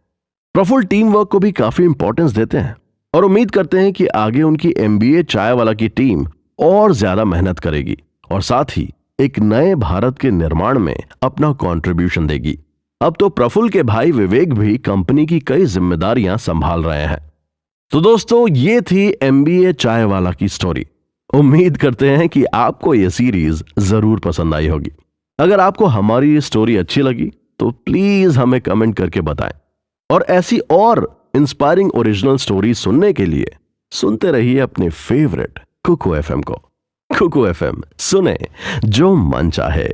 प्रफुल्ल टीम वर्क को भी काफी इंपॉर्टेंस देते हैं और उम्मीद करते हैं कि आगे उनकी एमबीए चाय वाला की टीम और ज्यादा मेहनत करेगी और साथ ही एक नए भारत के निर्माण में अपना कंट्रीब्यूशन देगी। अब तो प्रफुल्ल के भाई विवेक भी कंपनी की कई जिम्मेदारियां संभाल रहे हैं। तो दोस्तों, ये थी एमबीए चाय वाला की स्टोरी। उम्मीद करते हैं कि आपको यह सीरीज जरूर पसंद आई होगी। अगर आपको हमारी ये स्टोरी अच्छी लगी तो प्लीज हमें कमेंट करके बताएं और ऐसी और इंस्पायरिंग ओरिजिनल स्टोरी सुनने के लिए सुनते रहिए अपने फेवरेट कुकू एफएम को। कुकू एफएम, सुने जो मन चाहे।